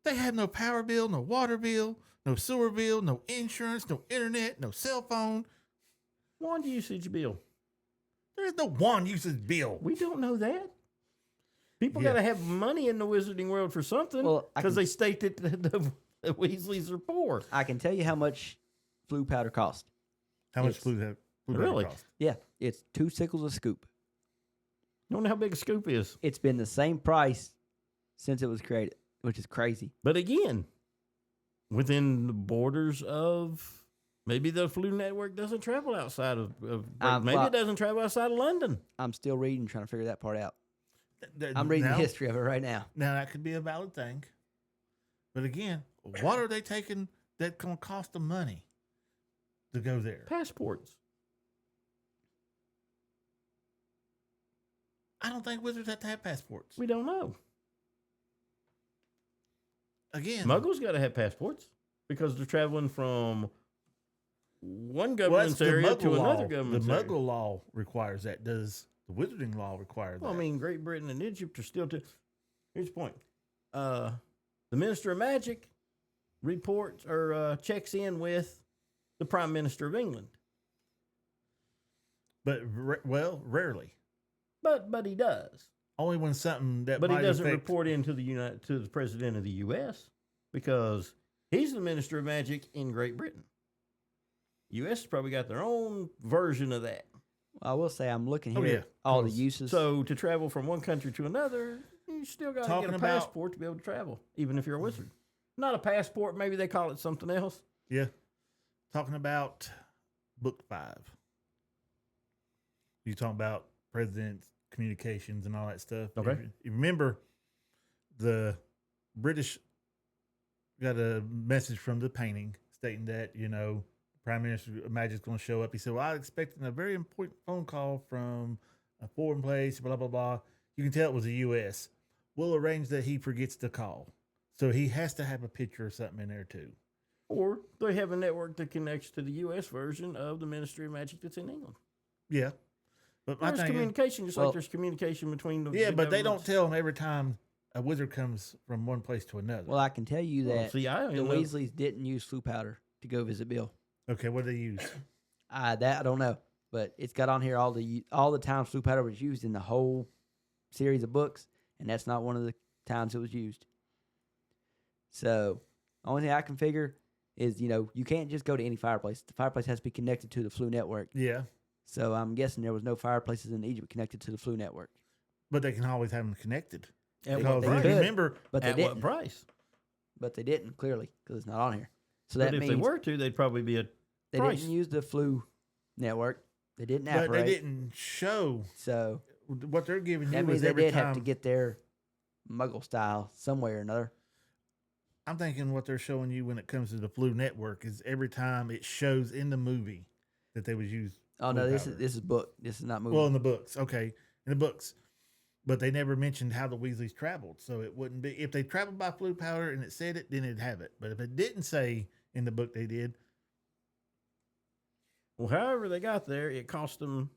D: They have no power bill, no water bill, no sewer bill, no insurance, no internet, no cell phone.
E: Wand usage bill.
D: There is no wand usage bill.
E: We don't know that. People
D: Yeah.
E: got to have money in the wizarding world for something
C: Well, I
E: because
C: can-
E: they state that the Weasleys are poor.
C: I can tell you how much flu powder cost.
D: How much
C: It's-
D: flu have
E: Really?
D: cost?
C: Yeah, it's 2 sickles a scoop.
E: Don't know how big a scoop is.
C: It's been the same price since it was created, which is crazy.
E: But again, within the borders of maybe the flu network doesn't travel outside of maybe
C: well-
E: it doesn't travel outside of London.
C: I'm still reading, trying to figure that part out.
D: Th-
C: I'm reading
D: now,
C: the history of it right now.
D: Now that could be a valid thing, but again, what are they taking that gonna cost them money to go there?
E: Passports.
D: I don't think wizards have to have passports.
E: We don't know.
D: Again,
E: Muggles got to have passports because they're traveling from one
D: well,
E: government's
D: that's the
E: area
D: Muggle
E: to
D: law.
E: another
D: The
E: government's area.
D: Muggle law requires that. Does the wizarding law require that?
E: Well, I mean, Great Britain and Egypt are still. Here's the point: the Minister of Magic reports or checks in with the Prime Minister of England,
D: but rarely.
E: but he does.
D: Only when something that.
E: But he
D: might
E: doesn't
D: affect-
E: report into to the President of the U.S. because he's the Minister of Magic in Great Britain. U.S. has probably got their own version of that.
C: I will say I'm looking
D: Oh,
C: here
D: yeah,
C: at all the
D: 'cause-
C: uses.
E: So to travel from one country to another, you still got to
D: Talking
E: get a
D: about-
E: passport to be able to travel, even if you're a wizard. Not a passport. Maybe they call it something else.
D: Yeah, talking about book 5. You talking about president's communications and all that stuff.
E: Okay.
D: If you remember, the British got a message from the painting stating that Prime Minister of Magic's going to show up. He said, "Well, I expecting a very important phone call from a foreign place. Blah blah blah." You can tell it was the U.S. We'll arrange that he forgets to call, so he has to have a picture or something in there too.
E: Or they have a network that connects to the U.S. version of the Ministry of Magic that's in England.
D: Yeah, but my
E: There's
D: thing is,
E: communication, just
C: well-
E: like there's communication between the
D: yeah,
E: the
D: but they don't
E: governments.
D: tell him every time a wizard comes from one place to another.
C: well, I can tell you
E: Well,
C: that
E: see, I
C: the
E: don't know.
C: Weasleys didn't use flu powder to go visit Bill.
D: Okay, what do they use?
C: That I don't know, but it's got on here all the times flu powder was used in the whole series of books, and that's not one of the times it was used. So, only thing I can figure is you can't just go to any fireplace. The fireplace has to be connected to the flu network.
D: Yeah,
C: So I'm guessing there was no fireplaces in Egypt connected to the flu network.
D: but they can always have them connected.
E: At
D: Because
E: what
C: they
E: price?
C: could.
D: remember,
C: But they
E: At what
C: didn't.
E: price?
C: But they didn't clearly because it's not on here. So
E: But
C: that
E: if
C: means
E: they were to, they'd probably be a
C: they
E: price.
C: didn't use the flu network. They didn't
D: but they
C: operate.
D: didn't show
C: So
D: what they're giving you.
C: that means
D: Was
C: they
D: every
C: did
D: time.
C: have to get their Muggle style somewhere or another.
D: I'm thinking what they're showing you when it comes to the Flu Network is every time it shows in the movie that they was used.
C: Oh
D: flu
C: no,
D: powder.
C: this is book. This is not movie.
D: Well, in the books, okay, in the books, but they never mentioned how the Weasleys traveled, so it wouldn't be if they traveled by flu powder and it said it, then it'd have it. But if it didn't say in the book they did,
E: Well, however they got there, it cost them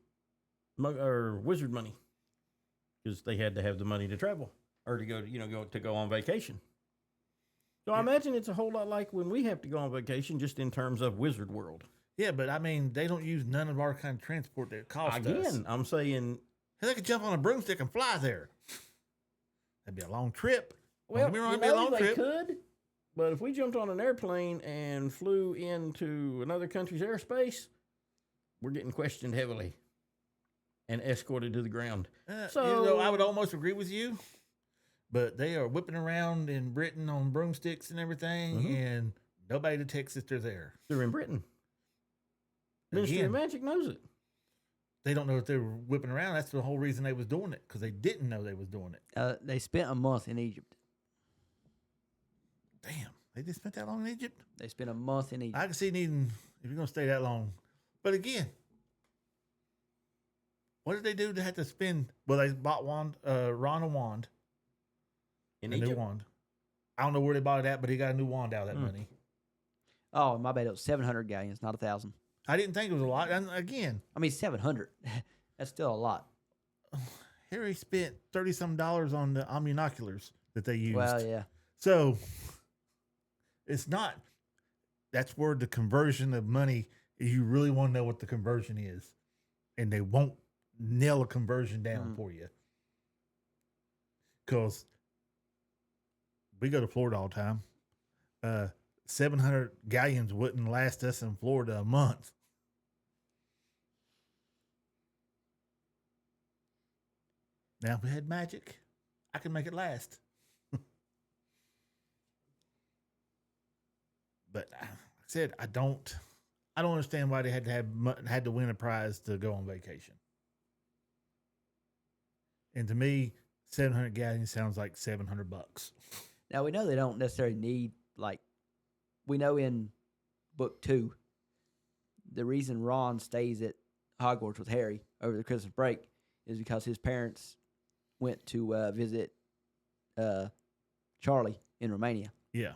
E: wizard money because they had to have the money to travel or to go on vacation. So I
D: Yeah.
E: imagine it's a whole lot like when we have to go on vacation, just in terms of Wizard World.
D: yeah, but I mean they don't use none of our kind of transport that cost us.
E: Again, I'm saying,
D: Hey, they could jump on a broomstick and fly there. That'd be a long trip. Don't
E: well,
D: get me wrong,
E: you
D: it'd be a
E: know
D: long
E: they
D: trip.
E: could, but if we jumped on an airplane and flew into another country's airspace, we're getting questioned heavily and escorted to the ground.
D: I would almost agree with you, but they are whipping around in Britain on broomsticks and everything,
E: Mhm.
D: and nobody detects that they're there.
E: They're in Britain. Ministry
D: Again,
E: of Magic knows it.
D: they don't know that they were whipping around. That's the whole reason they was doing it, because they didn't know they was doing it.
C: They spent a month in Egypt.
D: Damn, they just spent that long in Egypt?
C: They spent a month in Egypt.
D: I can see needing, if you're going to stay that long. But again, what did they do to have to spend? Well, they bought Ron a wand,
E: In
D: a
E: Egypt.
D: new wand. I don't know where they bought it at, but he got a new wand out of that money.
C: Oh, my bad. It was 700 galleons, not 1,000.
D: I didn't think it was a lot. And again,
C: I mean 700. That's still a lot.
D: Harry spent $30-some on the omnioculars that they used.
C: Well, yeah.
D: So It's not. That's where the conversion of money. You really want to know what the conversion is, and they won't nail a conversion down for you. Because we go to Florida all the time. 700 galleons wouldn't last us in Florida a month. Now, if we had magic, I can make it last. But like I said, I don't understand why they had to win a prize to go on vacation. And to me, 700 galleons sounds like $700.
C: Now we know they don't necessarily need we know in book 2, the reason Ron stays at Hogwarts with Harry over the Christmas break is because his parents went to visit Charlie in Romania.
D: Yeah.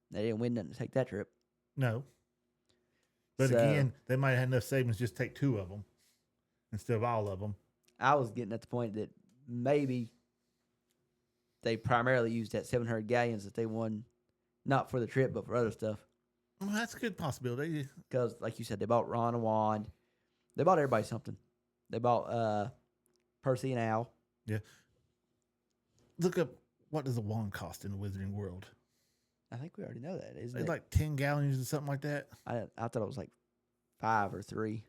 C: They didn't win nothing to take that trip.
D: No. But again, they might have had enough savings just take 2 of them instead of all of them.
C: I was getting at the point that maybe they primarily used that 700 galleons that they won, not for the trip, but for other stuff.
D: Well, that's a good possibility.
C: Because, like you said, they bought Ron a wand. They bought everybody something. They bought Percy and Al.
D: Yeah. Look up, what does a wand cost in the Wizarding World?
C: I think we already know that, isn't
D: It's
C: it?
D: like 10 gallons or something like that.
C: I thought it was like 5 or 3.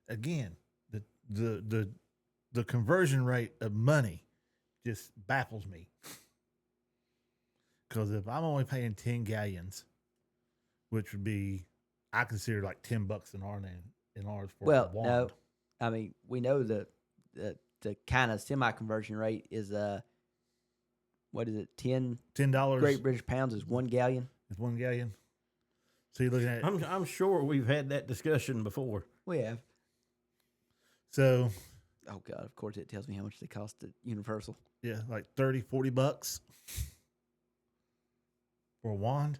D: Again, the conversion rate of money just baffles me. Because if I'm only paying 10 galleons, which would be, I consider like $10 in ours for a wand.
C: No, I mean we know the kind of semi-conversion rate is what is it?
D: $10
C: Great British pounds is 1 galleon.
D: is 1 galleon. So you're looking at
E: I'm sure we've had that discussion before.
C: We have.
D: so
C: Oh God! Of course, it tells me how much they cost at Universal.
D: yeah, like $30-$40 for a wand.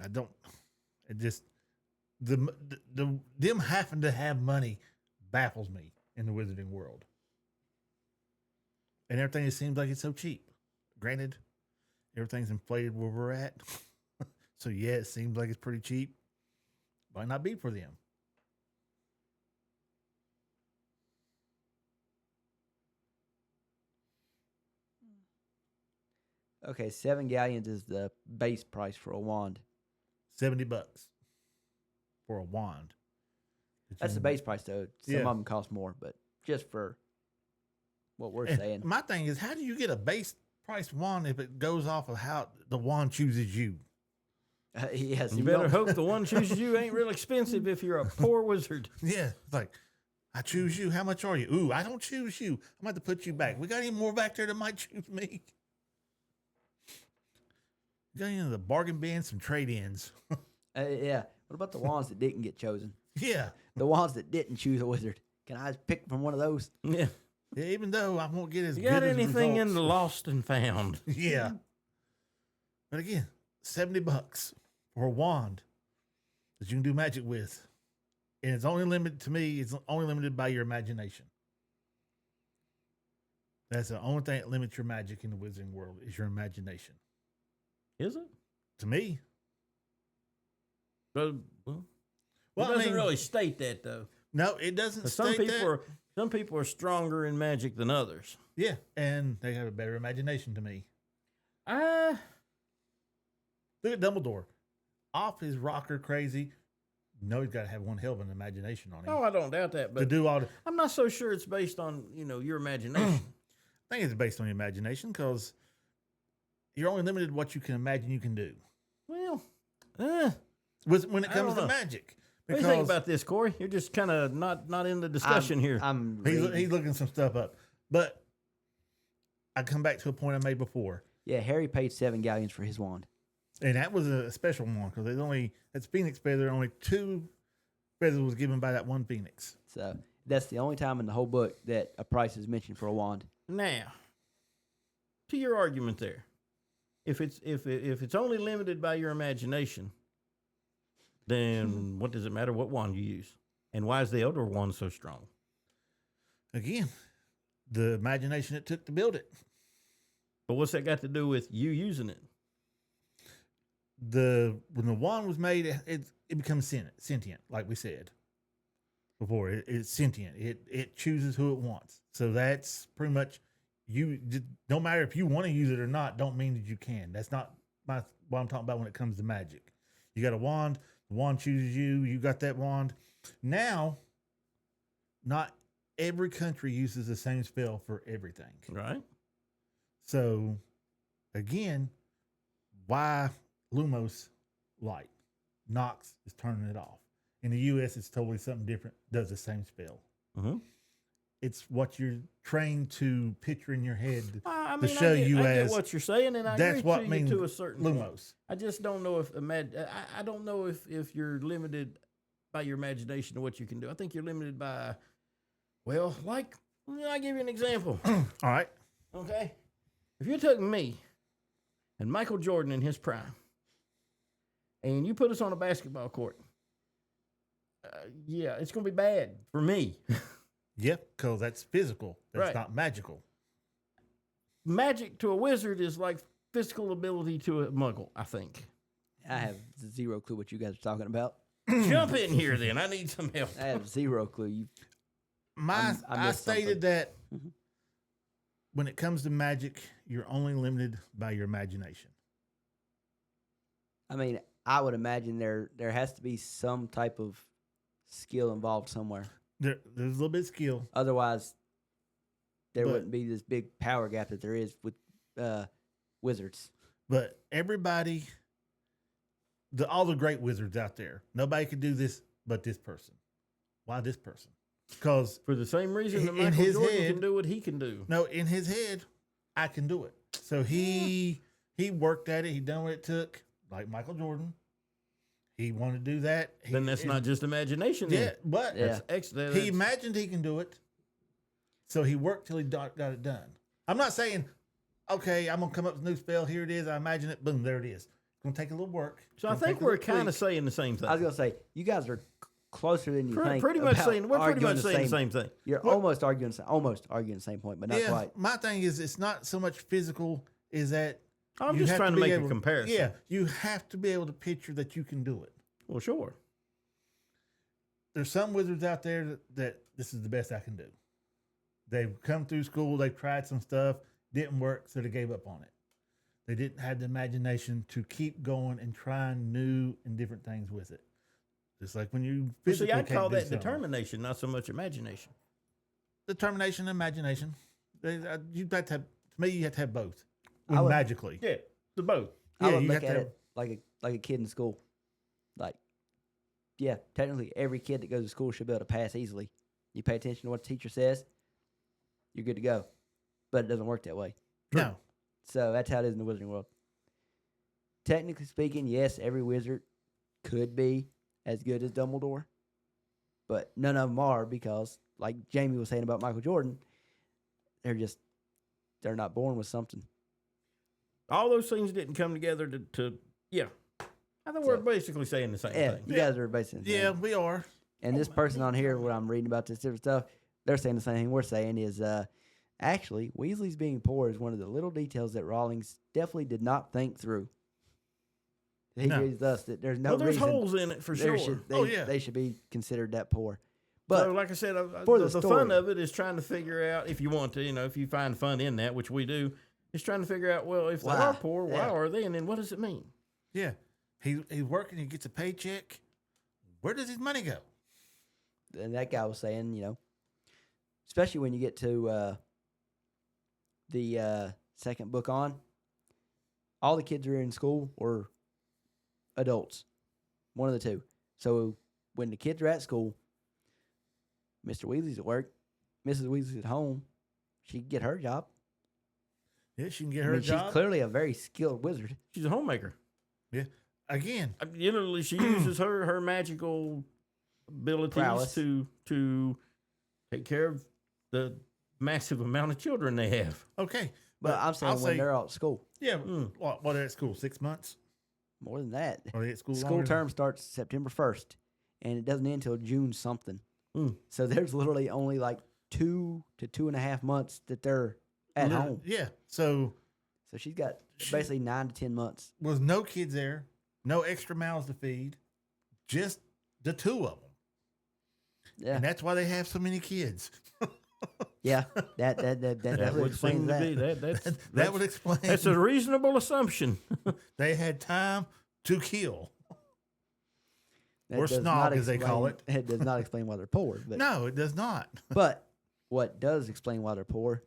D: It just them having to have money baffles me in the Wizarding World. And everything, it seems like it's so cheap. Granted, everything's inflated where we're at. So yeah, it seems like it's pretty cheap. Might not be for them.
C: Okay, 7 galleons is the base price for a wand.
D: $70 for a wand.
C: That's the base price, though. Some
D: Yeah.
C: of them cost more, but just for what we're
D: And
C: saying.
D: my thing is, how do you get a base price wand if it goes off of how the wand chooses you?
C: Yes,
E: You better hope the one chooses you ain't real expensive if you're a poor wizard.
D: Yeah, it's like, I choose you. How much are you? Ooh, I don't choose you. I'm going to put you back. We got any more back there that might choose me? Got any of the bargain bins, some trade-ins?
C: Yeah. What about the wands that didn't get chosen?
D: Yeah.
C: The wands that didn't choose a wizard. Can I pick from one of those?
E: Yeah.
D: Yeah, even though I won't get as
E: You
D: good
E: got
D: as
E: anything in
D: results.
E: the lost and found?
D: Yeah. But again, $70 for a wand that you can do magic with. And it's only limited to me, it's only limited by your imagination. That's the only thing that limits your magic in the Wizarding World is your imagination.
E: Is it?
D: To me.
E: Well, it doesn't really state that though.
D: No, it doesn't
E: Some
D: state
E: people
D: that.
E: some people are stronger in magic than others.
D: Yeah, and they have a better imagination to me.
E: Uh
D: Look at Dumbledore. Off his rocker crazy. No, he's got to have one hell of an imagination on him.
E: no, I don't doubt that,
D: to
E: but
D: do all the,
E: I'm not so sure it's based on, your imagination.
D: I think it's based on your imagination because you're only limited to what you can imagine you can do.
E: Well,
D: When it
E: I
D: comes
E: don't
D: to
E: know.
D: magic.
E: what do you think about this, Corey? You're just kind of not in the discussion here.
C: I'm
D: he's
C: reading.
D: looking some stuff up. But I come back to a point I made before.
C: Yeah, Harry paid 7 galleons for his wand.
D: And that was a special one because that's Phoenix feather. Only 2 feathers was given by that one Phoenix.
C: So that's the only time in the whole book that a price is mentioned for a wand.
E: Now, to your argument there, if it's only limited by your imagination, then what does it matter what wand you use? And why is the Elder Wand so strong?
D: Again, the imagination it took to build it.
E: But what's that got to do with you using it?
D: When the wand was made, it becomes sentient, like we said before. It's sentient. It chooses who it wants. So that's pretty much you. No matter if you want to use it or not, don't mean that you can. That's not what I'm talking about when it comes to magic. You got a wand. The wand chooses you. You got that wand. Now, not every country uses the same spell for everything.
E: Right.
D: So, again, why Lumos light? Nox is turning it off. In the U.S., it's totally something different. Does the same spell.
E: Mm-hmm.
D: It's what you're trained to picture in your head
E: I
D: to
E: mean,
D: show
E: I get
D: as
E: what you're saying, and I
D: that's
E: agree
D: what
E: to
D: means
E: you to a certain point.
D: Lumos.
E: I just don't know if I don't know if you're limited by your imagination to what you can do. I think you're limited by, well, like I'll give you an example.
D: All right.
E: Okay, if you took me and Michael Jordan in his prime, and you put us on a basketball court, yeah, it's gonna be bad for me.
D: Yep, because that's physical. That's
E: Right.
D: not magical.
E: Magic to a wizard is like physical ability to a muggle, I think.
C: I have zero clue what you guys are talking about.
E: Jump in here then. I need some help.
C: I have zero clue. You
D: I
C: missed
D: stated
C: something.
D: that
C: Mhm.
D: when it comes to magic, you're only limited by your imagination.
C: I mean, I would imagine there has to be some type of skill involved somewhere.
D: There's a little bit of skill.
C: Otherwise, there
D: But-
C: wouldn't be this big power gap that there is with wizards.
D: But everybody, all the great wizards out there, nobody could do this but this person. Why this person? Because
E: For the same reason that
D: In
E: Michael
D: his
E: Jordan
D: head-
E: can do what he can do.
D: no, in his head, I can do it. So he worked at it. He done what it took, like Michael Jordan. He wanted to do that.
E: Then that's not just imagination. Then.
D: Yeah, but
C: Yeah.
E: That's excellent.
D: he imagined he can do it. So he worked till he got it done. I'm not saying, okay, I'm gonna come up with a new spell. Here it is. I imagine it. Boom, there it is. It's gonna take a little work.
E: So I
D: Gonna
E: think
D: take a
E: we're
D: little
E: kind of
D: tweak.
E: saying the same thing.
C: I was gonna say you guys are closer than you think.
E: Pretty much
C: about
E: saying we're pretty
C: arguing
E: much saying the same thing.
C: You're
D: What-
C: almost arguing the same point, but not
D: Yeah,
C: quite.
D: my thing is, it's not so much physical. Is that
E: I'm
D: you
E: just
D: have
E: trying to
D: be
E: make a
D: able-
E: comparison.
D: Yeah, you have to be able to picture that you can do it.
E: Well, sure.
D: There's some wizards out there that this is the best I can do. They've come through school, they've tried some stuff, didn't work, so they gave up on it. They didn't have the imagination to keep going and trying new and different things with it. Just like when you
E: See,
D: physically
E: I'd
D: can't
E: call
D: do
E: that
D: something.
E: determination, not so much imagination.
D: Determination, imagination. You have to have, to me, you have to have both.
C: I would-
D: Magically.
E: Yeah, the both.
C: I
D: Yeah,
C: would
D: you
C: look
D: have to
C: at
D: have-
C: it like a kid in school. Like, yeah, technically every kid that goes to school should be able to pass easily. You pay attention to what the teacher says, you're good to go. But it doesn't work that way.
D: No.
C: So that's how it is in the wizarding world. Technically speaking, yes, every wizard could be as good as Dumbledore, but none of them are because, like Jamie was saying about Michael Jordan, they're not born with something.
E: All those things didn't come together to yeah. I think we're
C: So-
E: basically saying the same
C: Yeah,
E: thing.
C: you guys are basically
D: Yeah, we are.
C: And this person on here, what I'm reading about this different stuff, they're saying the same thing we're saying is actually Weasley's being poor is one of the little details that Rawlings definitely did not think through. He
D: No.
C: gives us that there's no
E: Well, there's
C: reason
E: holes in it for
C: there
E: sure.
C: they should be considered that poor. But
E: So, like I said,
C: for
E: the
C: the
E: fun
C: story-
E: of it is trying to figure out, if you want to, if you find fun in that, which we do, is trying to figure out, well, if they
C: Why?
E: are poor, why
C: Yeah.
E: are they? And then what does it mean?
D: Yeah. He's working, he gets a paycheck. Where does his money go?
C: and that guy was saying, especially when you get to the second book on, all the kids are in school or adults, one of the two. So when the kids are at school, Mr. Weasley's at work, Mrs. Weasley's at home, she can get her job.
D: Yeah, she can get
C: I
D: her
C: mean,
D: job.
C: she's clearly a very skilled wizard.
E: She's a homemaker.
D: Again,
E: Literally, she uses her magical abilities
C: Prowess.
E: to take care of the massive amount of children they have.
D: okay.
C: But I'm saying
D: I'll
C: when
D: say-
C: they're out at school,
D: Yeah.
E: Mm.
D: What are they at school? 6 months?
C: more than that.
D: Are they at school?
C: School
D: longer?
C: term starts September 1st, and it doesn't end until June something.
E: Mm.
C: So there's literally only like 2 to 2.5 months that they're at home.
D: Yeah. So
C: So she's got basically 9 to 10 months.
D: With no kids there, no extra mouths to feed, just the two of them.
C: Yeah.
D: And that's why they have so many kids.
C: Yeah. That
E: would
C: explains
E: seem to
C: that.
E: be that.
D: That would explain.
E: That's a reasonable assumption.
D: They had time to kill.
C: That
D: Or
C: does
D: snog,
C: not
D: as they call
C: explain- It does not explain why they're poor. But,
D: No, it does not.
C: but what does explain why they're poor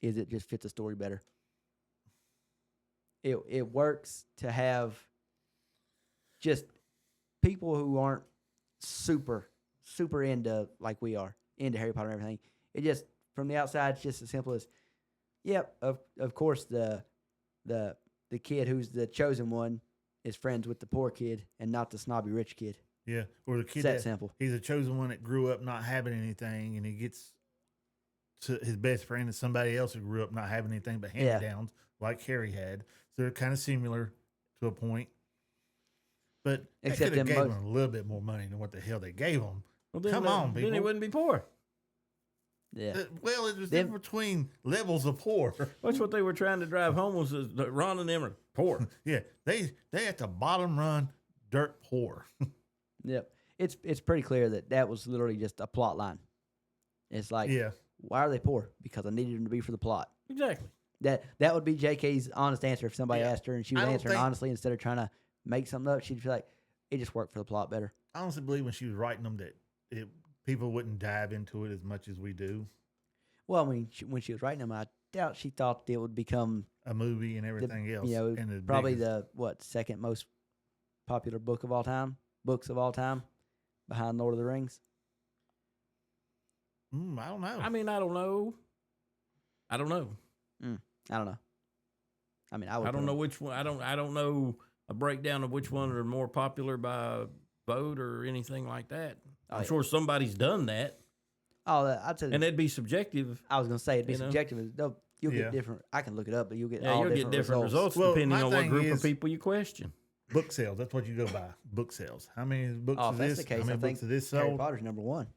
C: is it just fits the story better. It works to have just people who aren't super into, like we are, into Harry Potter and everything. It just, from the outside, it's just as simple as, yep, of course the kid who's the chosen one is friends with the poor kid and not the snobby rich kid.
D: Yeah. Or the kid
C: It's that
D: that
C: simple.
D: he's a chosen one that grew up not having anything, and he gets to his best friend is somebody else who grew up not having anything but hand me downs, like Harry had. So they're kind of similar to a point. But they
C: Except
D: could have
C: them
D: gave
C: both-
D: him a little bit more money than what the hell they gave him.
E: Well, then
D: Come on,
E: Then he
D: people.
E: wouldn't be poor.
C: Yeah.
D: Well, it was
C: Them-
D: different between levels of poor.
E: That's what they were trying to drive home was that Ron and them are poor.
D: Yeah, they at the bottom run, dirt poor.
C: Yep. It's pretty clear that was literally just a plot line. It's like,
D: Yeah,
C: why are they poor? Because I needed them to be for the plot.
E: Exactly.
C: That would be JK's honest answer if somebody
D: Yeah.
C: asked her and she
D: I
C: was
D: don't
C: answering
D: think-
C: honestly instead of trying to make something up. She'd be like, it just worked for the plot better.
D: I honestly believe when she was writing them that people wouldn't dive into it as much as we do.
C: Well, I mean, when she was writing them, I doubt she thought it would become
D: A movie and everything else.
C: you know,
D: and the
C: probably
D: biggest-
C: second most popular books of all time, behind Lord of the Rings.
D: I don't know.
E: I mean, I don't know.
C: I don't know. I mean,
E: I don't know which one. I don't know a breakdown of which one are more popular by vote or anything like that.
C: Oh,
E: I'm
C: yeah.
E: sure somebody's done that,
C: Oh, I'd say.
E: and that'd be subjective.
C: I was gonna say it'd be
E: you know?
C: subjective. You'll
D: Yeah.
C: get different. I can look it up, but you'll get
E: Yeah,
C: all
E: you'll get different results
D: Well,
E: depending
D: my
E: on what
D: thing
E: group of
D: is-
E: people you question.
D: book sales. That's what you go by. Book sales. How many books
C: Oh,
D: of
C: if that's
D: this?
C: the case,
D: how many
C: I think
D: books of this
C: Harry
D: sold?
C: Potter's number one.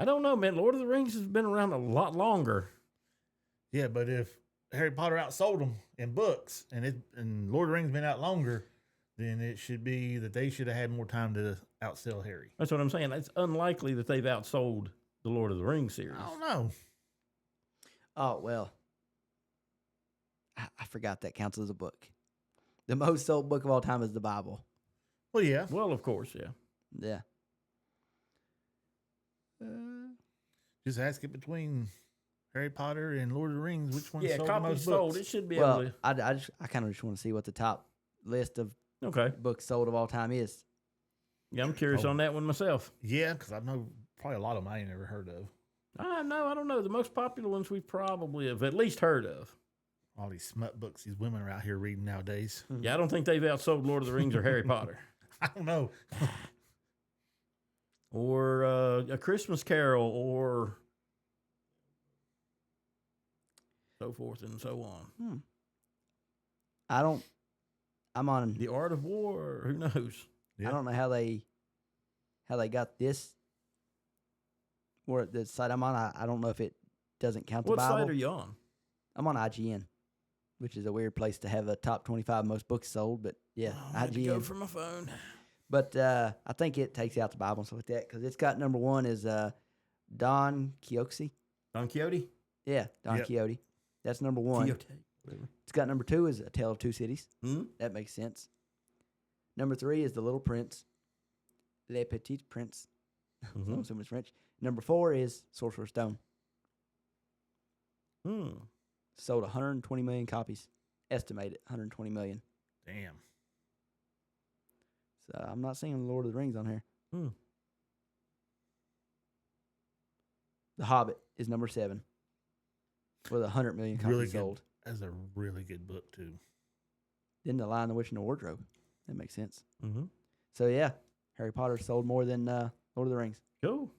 E: I don't know, man. Lord of the Rings has been around a lot longer.
D: Yeah, but if Harry Potter outsold them in books, and Lord of the Rings been out longer, then it should be that they should have had more time to outsell Harry.
E: That's what I'm saying. It's unlikely that they've outsold the Lord of the Rings series.
D: I don't know.
C: Oh well, I forgot that counts as a book. The most sold book of all time is the Bible.
D: Well, yeah.
E: Well, of course, yeah.
C: Yeah.
D: Just ask it between Harry Potter and Lord of the Rings. Which one
E: Yeah,
D: sold the
E: copies
D: most
E: sold.
D: books?
E: It should be
C: Well,
E: able
C: I kind of just want to see what the top list of
E: to. Okay.
C: books sold of all time is.
E: Yeah, I'm curious
D: Oh.
E: on that one myself.
D: Yeah, because I know probably a lot of them I ain't never heard of.
E: I don't know. The most popular ones we probably have at least heard of.
D: All these smut books these women are out here reading nowadays.
E: Yeah, I don't think they've outsold Lord of the Rings or Harry Potter.
D: I don't know.
E: Or A Christmas Carol or so forth and so on.
C: I'm on.
E: The Art of War, who knows?
D: Yeah.
C: I don't know how they got this. Where the site I'm on, I don't know if it doesn't count the
E: What
C: Bible.
E: site are you on?
C: I'm on IGN, which is a weird place to have a top 25 most books sold, but yeah,
E: Oh, I had to go
C: IGN.
E: for my phone.
C: But I think it takes out the Bible and stuff like that because it's got number one is Don Quixote.
E: Don Quixote?
C: Yeah, Don
D: Yep.
C: Quixote. That's number one.
E: Quixote. Whatever.
C: It's got number two is A Tale of Two Cities.
E: Hmm?
C: That makes sense. Number three is The Little Prince. Le Petit Prince.
E: Mhm.
C: I'm assuming it's French. Number four is Sorcerer's Stone.
E: Hmm.
C: Sold 120 million copies. Estimated 120 million.
D: Damn.
C: So I'm not seeing Lord of the Rings on here.
E: Hmm.
C: The Hobbit is number 7 with 100 million copies
D: Really good.
C: sold.
D: That's a really good book too.
C: Then The Lion, the Witch, and the Wardrobe. That makes sense.
E: Mm-hmm.
C: So yeah, Harry Potter sold more than Lord of the Rings.
E: Cool.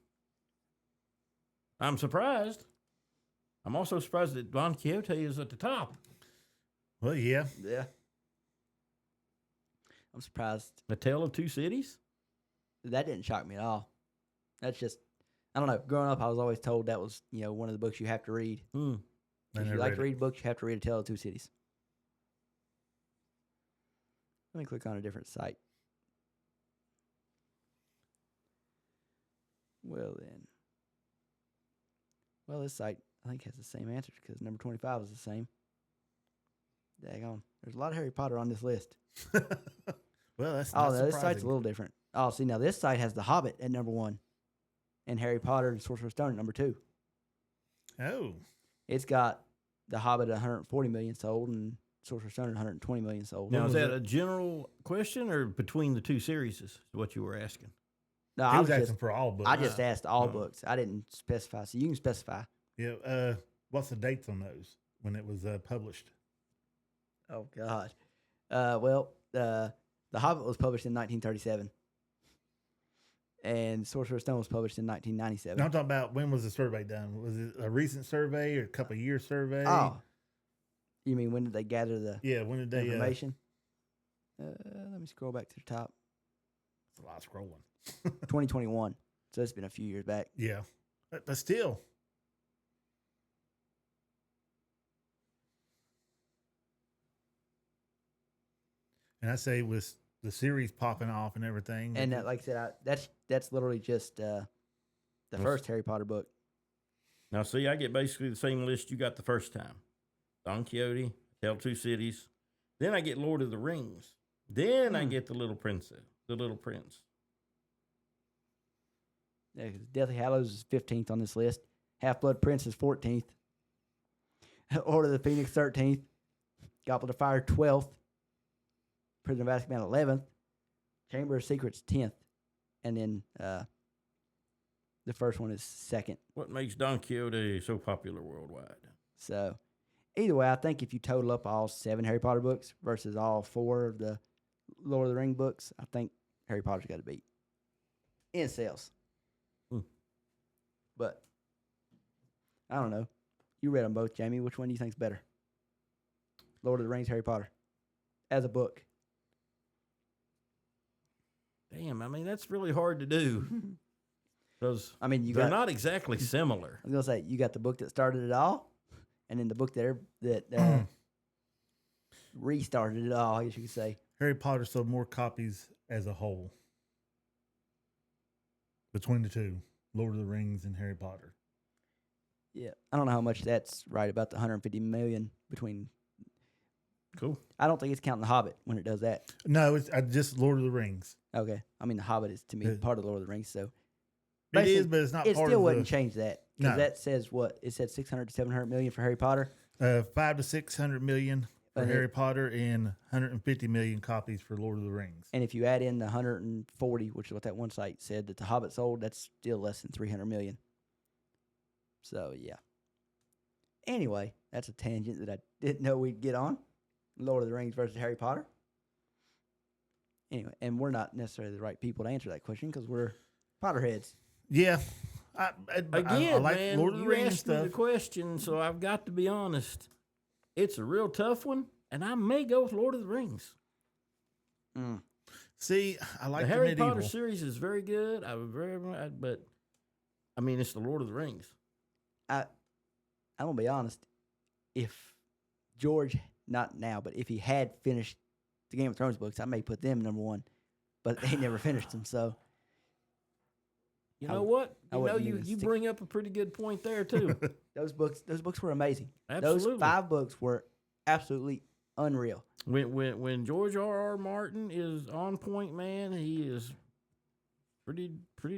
E: I'm surprised. I'm also surprised that Don Quixote is at the top.
D: Well, yeah.
C: Yeah. I'm surprised.
E: A Tale of Two Cities?
C: That didn't shock me at all. That's just, I don't know. Growing up, I was always told that was, one of the books you have to read.
E: Hmm.
D: I
C: If you
D: never
C: like
D: read
C: to
D: it.
C: read books, you have to read A Tale of Two Cities. Let me click on a different site. Well, then. Well, this site, I think, has the same answers because number 25 is the same. Daggone. There's a lot of Harry Potter on this list.
D: Well, that's
C: Oh,
D: not
C: no, this site's
D: surprising.
C: a little different. Oh, see, now this site has The Hobbit at number 1 and Harry Potter and Sorcerer's Stone at number 2.
D: Oh,
C: It's got The Hobbit at 140 million sold and Sorcerer's Stone at 120 million sold.
E: Now, is
D: was
E: that
D: it?
E: a general question or between the two series? Is what you were asking?
C: No,
D: he
C: I
D: was
C: was
D: asking
C: just,
D: for all books.
C: I just asked all
E: Oh.
C: books. I didn't specify. So you can specify.
D: Yeah. What's the dates on those when it was published?
C: Oh, God. The Hobbit was published in 1937. And Sorcerer's Stone was published in 1997.
D: No, I'm talking about when was the survey done? Was it a recent survey or a couple of year survey?
C: Oh. You mean when did they gather the
D: yeah. When did they?
C: information? Let me scroll back to the top.
D: It's a lot of scrolling.
C: 2021. So it's been a few years back.
D: Yeah, but still. And I say with the series popping off and everything,
C: And like I said, that's literally just the first Harry Potter book.
E: Now, see, I get basically the same list you got the first time. Don Quixote, Tale of Two Cities. Then I get Lord of the Rings. Then I get the Little Princess, the Little Prince.
C: Yeah, 'cause Deathly Hallows is 15th on this list. Half-Blood Prince is 14th. Order of the Phoenix 13th. Goblet of Fire 12th. Prison of Azkaban 11th. Chamber of Secrets 10th. And then the first one is second.
E: What makes Don Quixote so popular worldwide?
C: So either way, I think if you total up all 7 Harry Potter books versus all 4 of the Lord of the Ring books, I think Harry Potter's got to beat in sales. But I don't know. You read them both, Jamie. Which one do you think's better? Lord of the Rings, Harry Potter, as a book.
E: Damn, I mean, that's really hard to do. Because
C: I mean,
E: they're not exactly similar.
C: I was gonna say you got the book that started it all, and then the book that restarted it all. I guess you could say.
D: Harry Potter sold more copies as a whole between the two, Lord of the Rings and Harry Potter.
C: Yeah, I don't know how much that's right about the 150 million between.
E: Cool.
C: I don't think it's counting the Hobbit when it does that.
D: No, it's just Lord of the Rings.
C: Okay, I mean the Hobbit is to me
D: Yeah.
C: part of the Lord of the Rings, so
D: It is,
C: basically,
D: but it's not
C: it
D: part
C: still
D: of
C: wouldn't
D: the
C: change that because
D: No.
C: that says what it said 600 to 700 million for Harry Potter.
D: 500 to 600 million for
C: And it-
D: Harry Potter and 150 million copies for Lord of the Rings.
C: And if you add in the 140, which is what that one site said that the Hobbit sold, that's still less than 300 million. So, yeah. Anyway, that's a tangent that I didn't know we'd get on. Lord of the Rings versus Harry Potter. Anyway, and we're not necessarily the right people to answer that question because we're Potterheads.
D: Yeah. I
E: Again,
D: like
E: man,
D: Lord of the
E: you
D: Rings
E: asked me the
D: stuff.
E: question, so I've got to be honest. It's a real tough one, and I may go with Lord of the Rings.
D: See, I like
E: The
D: the,
E: Harry
D: medieval.
E: Potter series is very good. But I mean, it's the Lord of the Rings.
C: I'm going to be honest. If George, not now, but if he had finished the Game of Thrones books, I may put them number 1. But they never finished them, so.
E: You
C: I
E: know
C: would-
E: what?
C: I
E: You know,
C: wouldn't
E: you
C: even
E: you
C: stick-
E: bring up a pretty good point there too.
C: Those books were amazing.
E: Absolutely.
C: Those 5 books were absolutely unreal.
E: When George R.R. Martin is on point, man, he is pretty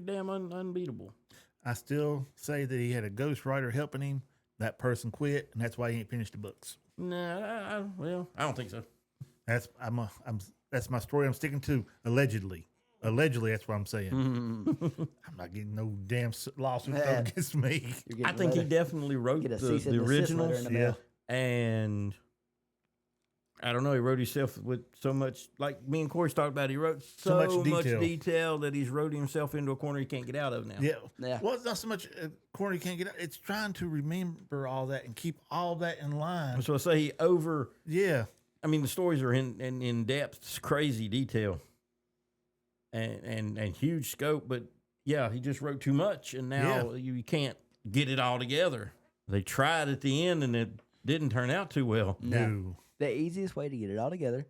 E: damn unbeatable.
D: I still say that he had a ghostwriter helping him. That person quit, and that's why he ain't finished the books.
E: Nah, I don't think so.
D: That's that's my story. I'm sticking to allegedly. Allegedly, that's what I'm saying. I'm not getting no damn lawsuit
C: Yeah.
D: against me.
C: You're getting
E: I
C: a
E: think he
C: letter-
E: definitely wrote
C: get a
E: the
C: cease and desist letter
E: originals,
C: in the
D: Yeah.
C: mail.
E: and I don't know. He wrote himself with so much, like me and Corey's talked about. He wrote so much detail that he's wrote himself into a corner he can't get out of now.
D: Yeah.
C: Yeah.
D: Well, it's not so much corner you can't get out. It's trying to remember all that and keep all that in line.
E: So I say he
D: Yeah.
E: I mean, the stories are in depth, it's crazy detail, and huge scope. But yeah, he just wrote too much, and now you can't get it all together. They tried at the end, and it didn't turn out too well.
D: No.
C: The easiest way to get it all together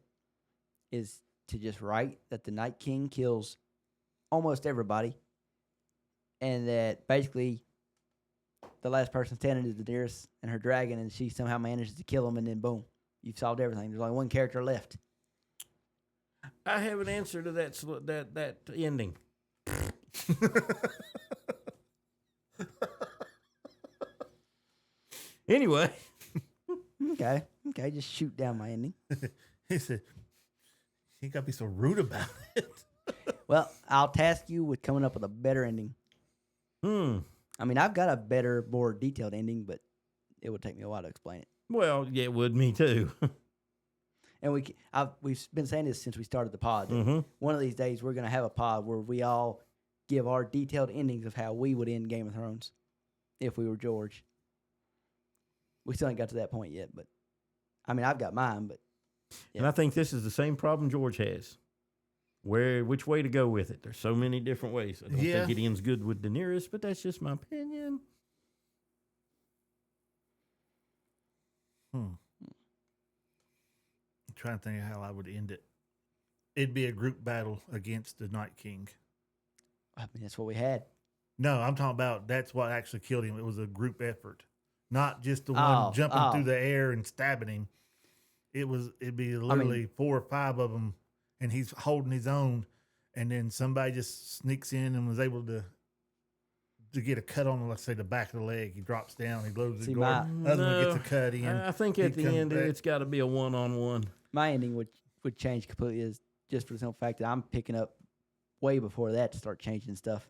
C: is to just write that the Night King kills almost everybody, and that basically the last person standing is Daenerys and her dragon, and she somehow manages to kill him, and then boom, you've solved everything. There's only one character left.
E: I have an answer to that ending. Anyway,
C: Okay, just shoot down my ending.
D: He said, "You got to be so rude about it."
C: Well, I'll task you with coming up with a better ending. I mean, I've got a better, more detailed ending, but it would take me a while to explain it.
E: well, yeah, it would me too.
C: And we've been saying this since we started the pod. That one of these days, we're going to have a pod where we all give our detailed endings of how we would end Game of Thrones if we were George. We still ain't got to that point yet, but I mean, I've got mine, but
E: And I think this is the same problem George has. Which way to go with it? There's so many different ways. I don't think it ends good with Daenerys, but that's just my opinion.
D: I'm trying to think of how I would end it. It'd be a group battle against the Night King.
C: I mean, that's what we had.
D: No, I'm talking about that's what actually killed him. It was a group effort, not just the one jumping through the air and stabbing him. It'd be literally 4 or 5 of them, and he's holding his own, and then somebody just sneaks in and was able to get a cut on, let's say, the back of the leg. He drops down, he blows his guard. Other one gets a cut in.
E: I think at the end, it's got to be a one-on-one.
C: My ending would change completely, is just for the simple fact that I'm picking up way before that to start changing stuff.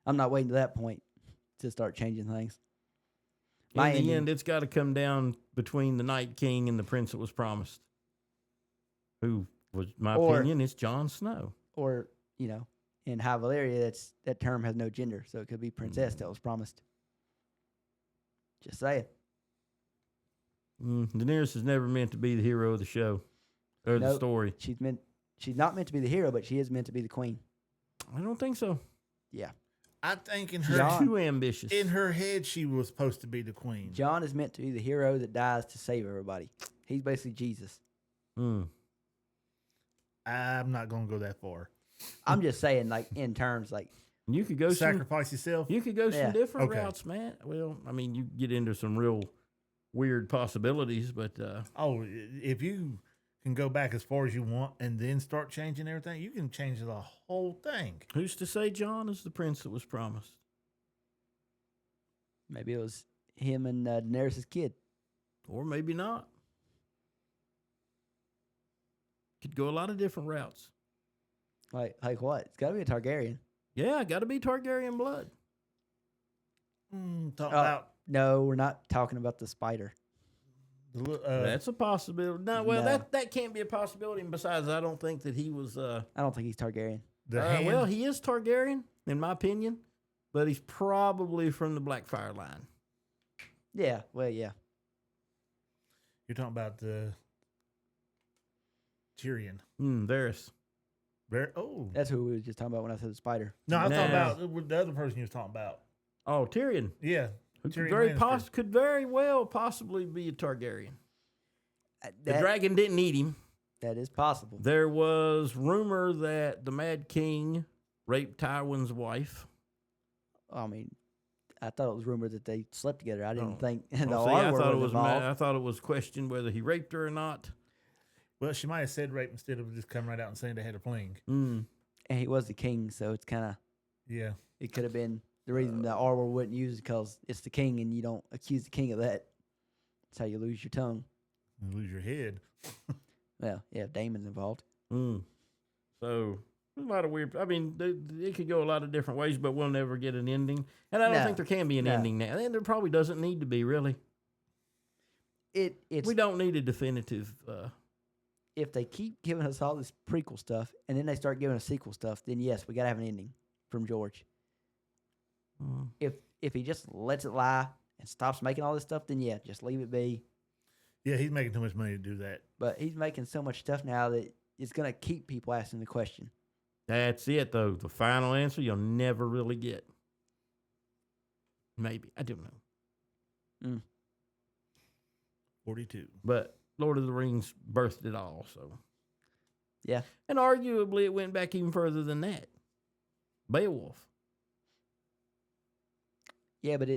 C: I'm not waiting to that point to start changing things.
E: In the end, it's got to come down between the Night King and the Prince that was promised, who was, my opinion, is Jon Snow.
C: Or, in High Valyria, that term has no gender, so it could be princess that was promised. Just saying.
E: Daenerys is never meant to be the hero of the show or the story.
C: She's not meant to be the hero, but she is meant to be the queen.
E: I don't think so.
C: Yeah.
D: I think
E: Too ambitious.
D: In her head, she was supposed to be the queen.
C: Jon is meant to be the hero that dies to save everybody. He's basically Jesus.
D: I'm not going to go that far.
C: I'm just saying, like, in terms, like,
E: you could go
D: sacrifice yourself.
E: You could go some different routes, man. Well, I mean, you get into some real weird possibilities, but
D: if you can go back as far as you want and then start changing everything, you can change the whole thing.
E: Who's to say Jon is the prince that was promised?
C: maybe it was him and Daenerys' kid.
E: Or maybe not. Could go a lot of different routes.
C: Like what? It's got to be a Targaryen.
E: Yeah, got to be Targaryen blood.
C: No, we're not talking about the spider.
E: That's a possibility. No, that can't be a possibility. And besides, I don't think that he was.
C: I don't think he's Targaryen.
E: Well, he is Targaryen, in my opinion, but he's probably from the Blackfire line.
C: Yeah, well, yeah.
D: You're talking about the Tyrion.
E: Varys.
C: That's who we were just talking about when I said the spider.
D: No, I was talking about the other person you was talking about.
E: Oh, Tyrion.
D: Yeah.
E: Could very well possibly be a Targaryen. The dragon didn't eat him.
C: That is possible.
E: There was rumor that the Mad King raped Tywin's wife.
C: I mean, I thought it was rumored that they slept together. I didn't think
E: I thought it was questioned whether he raped her or not.
D: Well, she might have said rape instead of just coming right out and saying they had a fling.
C: And he was the king, so it's kind of...
D: Yeah.
C: It could have been the reason the R word wouldn't use it because it's the king and you don't accuse the king of that. That's how you lose your tongue.
D: You lose your head.
C: Well, yeah, Damon's involved.
E: So, there's a lot of weird... I mean, it could go a lot of different ways, but we'll never get an ending. And I don't think there can be an ending now. And there probably doesn't need to be, really. We don't need a definitive...
C: if they keep giving us all this prequel stuff and then they start giving us sequel stuff, then yes, we got to have an ending from George. If he just lets it lie and stops making all this stuff, then yeah, just leave it be.
D: Yeah, he's making too much money to do that.
C: But he's making so much stuff now that it's going to keep people asking the question.
E: That's it, though. The final answer you'll never really get. Maybe. I don't know.
D: 42.
E: But Lord of the Rings birthed it all. So,
C: Yeah.
E: and arguably it went back even further than that. Beowulf.
C: Yeah, but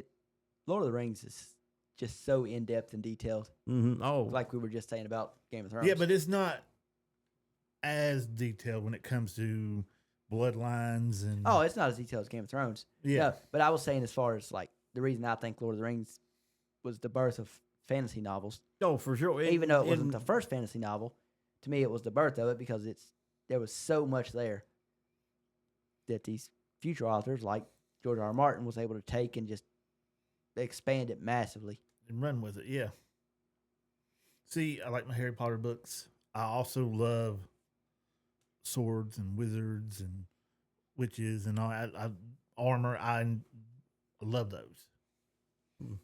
C: Lord of the Rings is just so in depth and detailed,
E: Mm-hmm. Oh,
C: like we were just saying about Game of Thrones.
D: Yeah, but it's not as detailed when it comes to bloodlines and.
C: oh, it's not as detailed as Game of Thrones.
D: yeah.
C: No, but I was saying as far as like the reason I think Lord of the Rings was the birth of fantasy novels,
E: oh, for sure.
C: even though it wasn't the first fantasy novel, to me it was the birth of it because there was so much there that these future authors like George R. R. Martin was able to take and just expand it massively.
D: And run with it, yeah. See, I like my Harry Potter books. I also love swords and wizards and witches and all. Armor. I love those.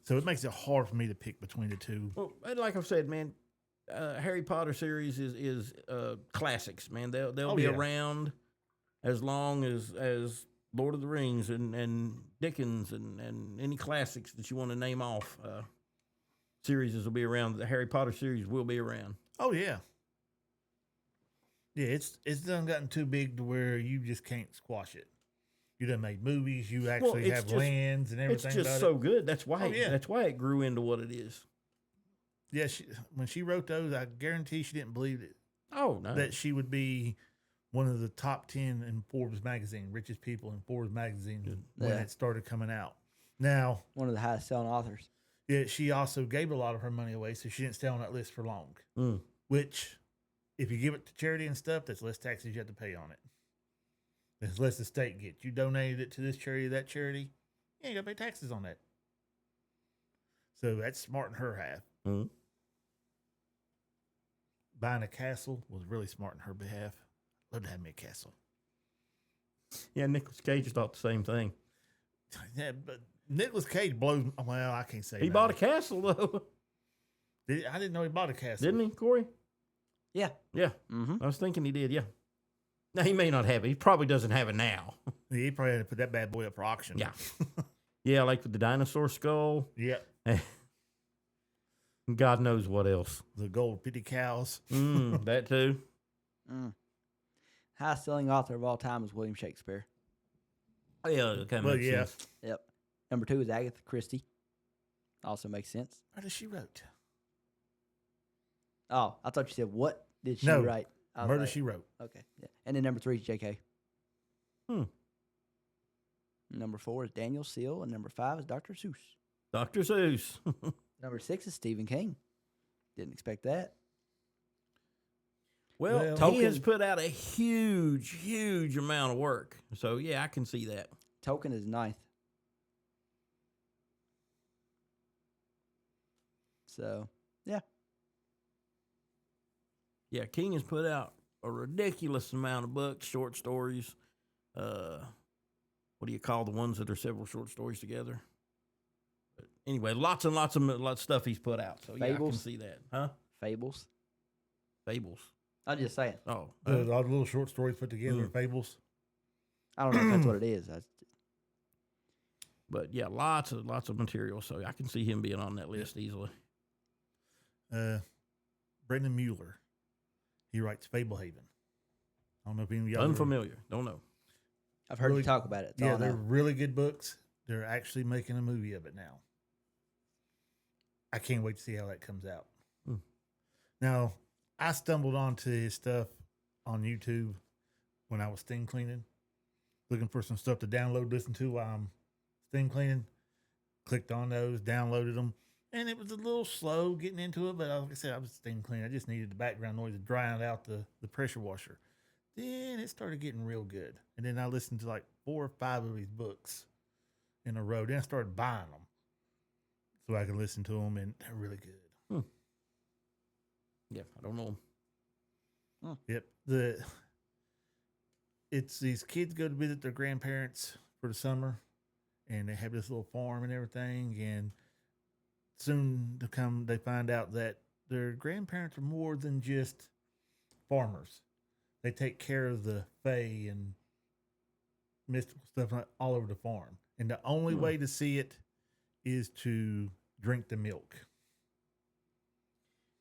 D: So it makes it hard for me to pick between the two.
E: Well, and like I've said, man, Harry Potter series is classics, man. They'll be
D: yeah.
E: around as long as Lord of the Rings and Dickens and any classics that you want to name off. Series will be around. The Harry Potter series will be around.
D: Oh yeah. Yeah, it's done gotten too big to where you just can't squash it. You done made movies. You actually
E: it's
D: have
E: just-
D: lands and everything.
E: It's just
D: about
E: so
D: it.
E: good. That's why.
D: Oh, yeah.
E: That's why it grew into what it is.
D: Yeah, when she wrote those, I guarantee she didn't believe it
E: Oh no.
D: that she would be one of the top 10 in Forbes magazine, richest people in Forbes magazine when
C: Yeah.
D: it started coming out. Now,
C: One of the highest selling authors.
D: yeah, she also gave a lot of her money away, so she didn't stay on that list for long.
E: Mm.
D: Which, if you give it to charity and stuff, that's less taxes you have to pay on it. There's less the state gets. You donated it to this charity, that charity, you ain't got to pay taxes on that. So that's smart in her half.
E: Mm.
D: Buying a castle was really smart in her behalf. Love to have me a castle.
E: Yeah, Nicolas Cage thought the same thing.
D: Yeah, but Nicolas Cage blows. Well, I can't say
E: He bought a castle though,
D: I didn't know he bought a castle.
E: didn't he, Corey?
C: Yeah.
E: Yeah,
C: Mm-hmm.
E: I was thinking he did. Yeah. Now he may not have it. He probably doesn't have it now.
D: He probably had to put that bad boy up for auction.
E: Yeah. Yeah, like with the dinosaur skull.
D: Yep.
E: God knows what else.
D: The gold 50 cows.
E: That too.
C: Highest selling author of all time is William Shakespeare.
E: Oh, yeah, it kind of
D: Well,
E: makes
D: yeah.
E: sense.
C: Yep. Number 2 is Agatha Christie. Also makes sense.
D: What did she wrote?
C: Oh, I thought you said what did she
D: No.
C: write? I was
D: Murder,
C: like,
D: She Wrote.
C: Okay. Yeah. And then number 3 is J.K.
E: Hmm.
C: Number 4 is Daniel Seal, and number 5 is Dr. Seuss.
E: Dr. Seuss.
C: Number 6 is Stephen King. Didn't expect that.
E: Well,
D: Well,
E: he has
C: Tolkien-
E: put out a huge amount of work. So, yeah, I can see that.
C: Tolkien is 9th. So, yeah.
E: Yeah, King has put out a ridiculous amount of books, short stories. What do you call the ones that are several short stories together? But anyway, lots of stuff he's put out. So, yeah, I can
C: Fables?
E: see that. Huh?
C: Fables.
E: Fables.
C: I'm just saying.
E: Oh.
D: All the little short stories put together, fables.
C: I don't know if that's what it is.
E: But yeah, lots of material. So I can see him being on that list easily.
D: Brendan Mueller. He writes Fablehaven. I don't know if any of y'all
E: Unfamiliar. Don't know.
C: I've heard
D: Really-
C: you talk about it. That's
D: Yeah,
C: all I
D: they're
C: know.
D: really good books. They're actually making a movie of it now. I can't wait to see how that comes out.
E: Hmm.
D: Now, I stumbled onto his stuff on YouTube when I was steam cleaning, looking for some stuff to download, listen to while I'm steam cleaning. Clicked on those, downloaded them, and it was a little slow getting into it. But like I said, I was steam cleaning. I just needed the background noise to drown out the pressure washer. Then it started getting real good. And then I listened to like 4 or 5 of his books in a row. Then I started buying them so I could listen to them, and they're really good.
E: Yeah, I don't know.
D: Yep. It's these kids go to visit their grandparents for the summer, and they have this little farm and everything. And soon to come, they find out that their grandparents are more than just farmers. They take care of the fae and mystical stuff all over the farm. And the only way to see it is to drink the milk.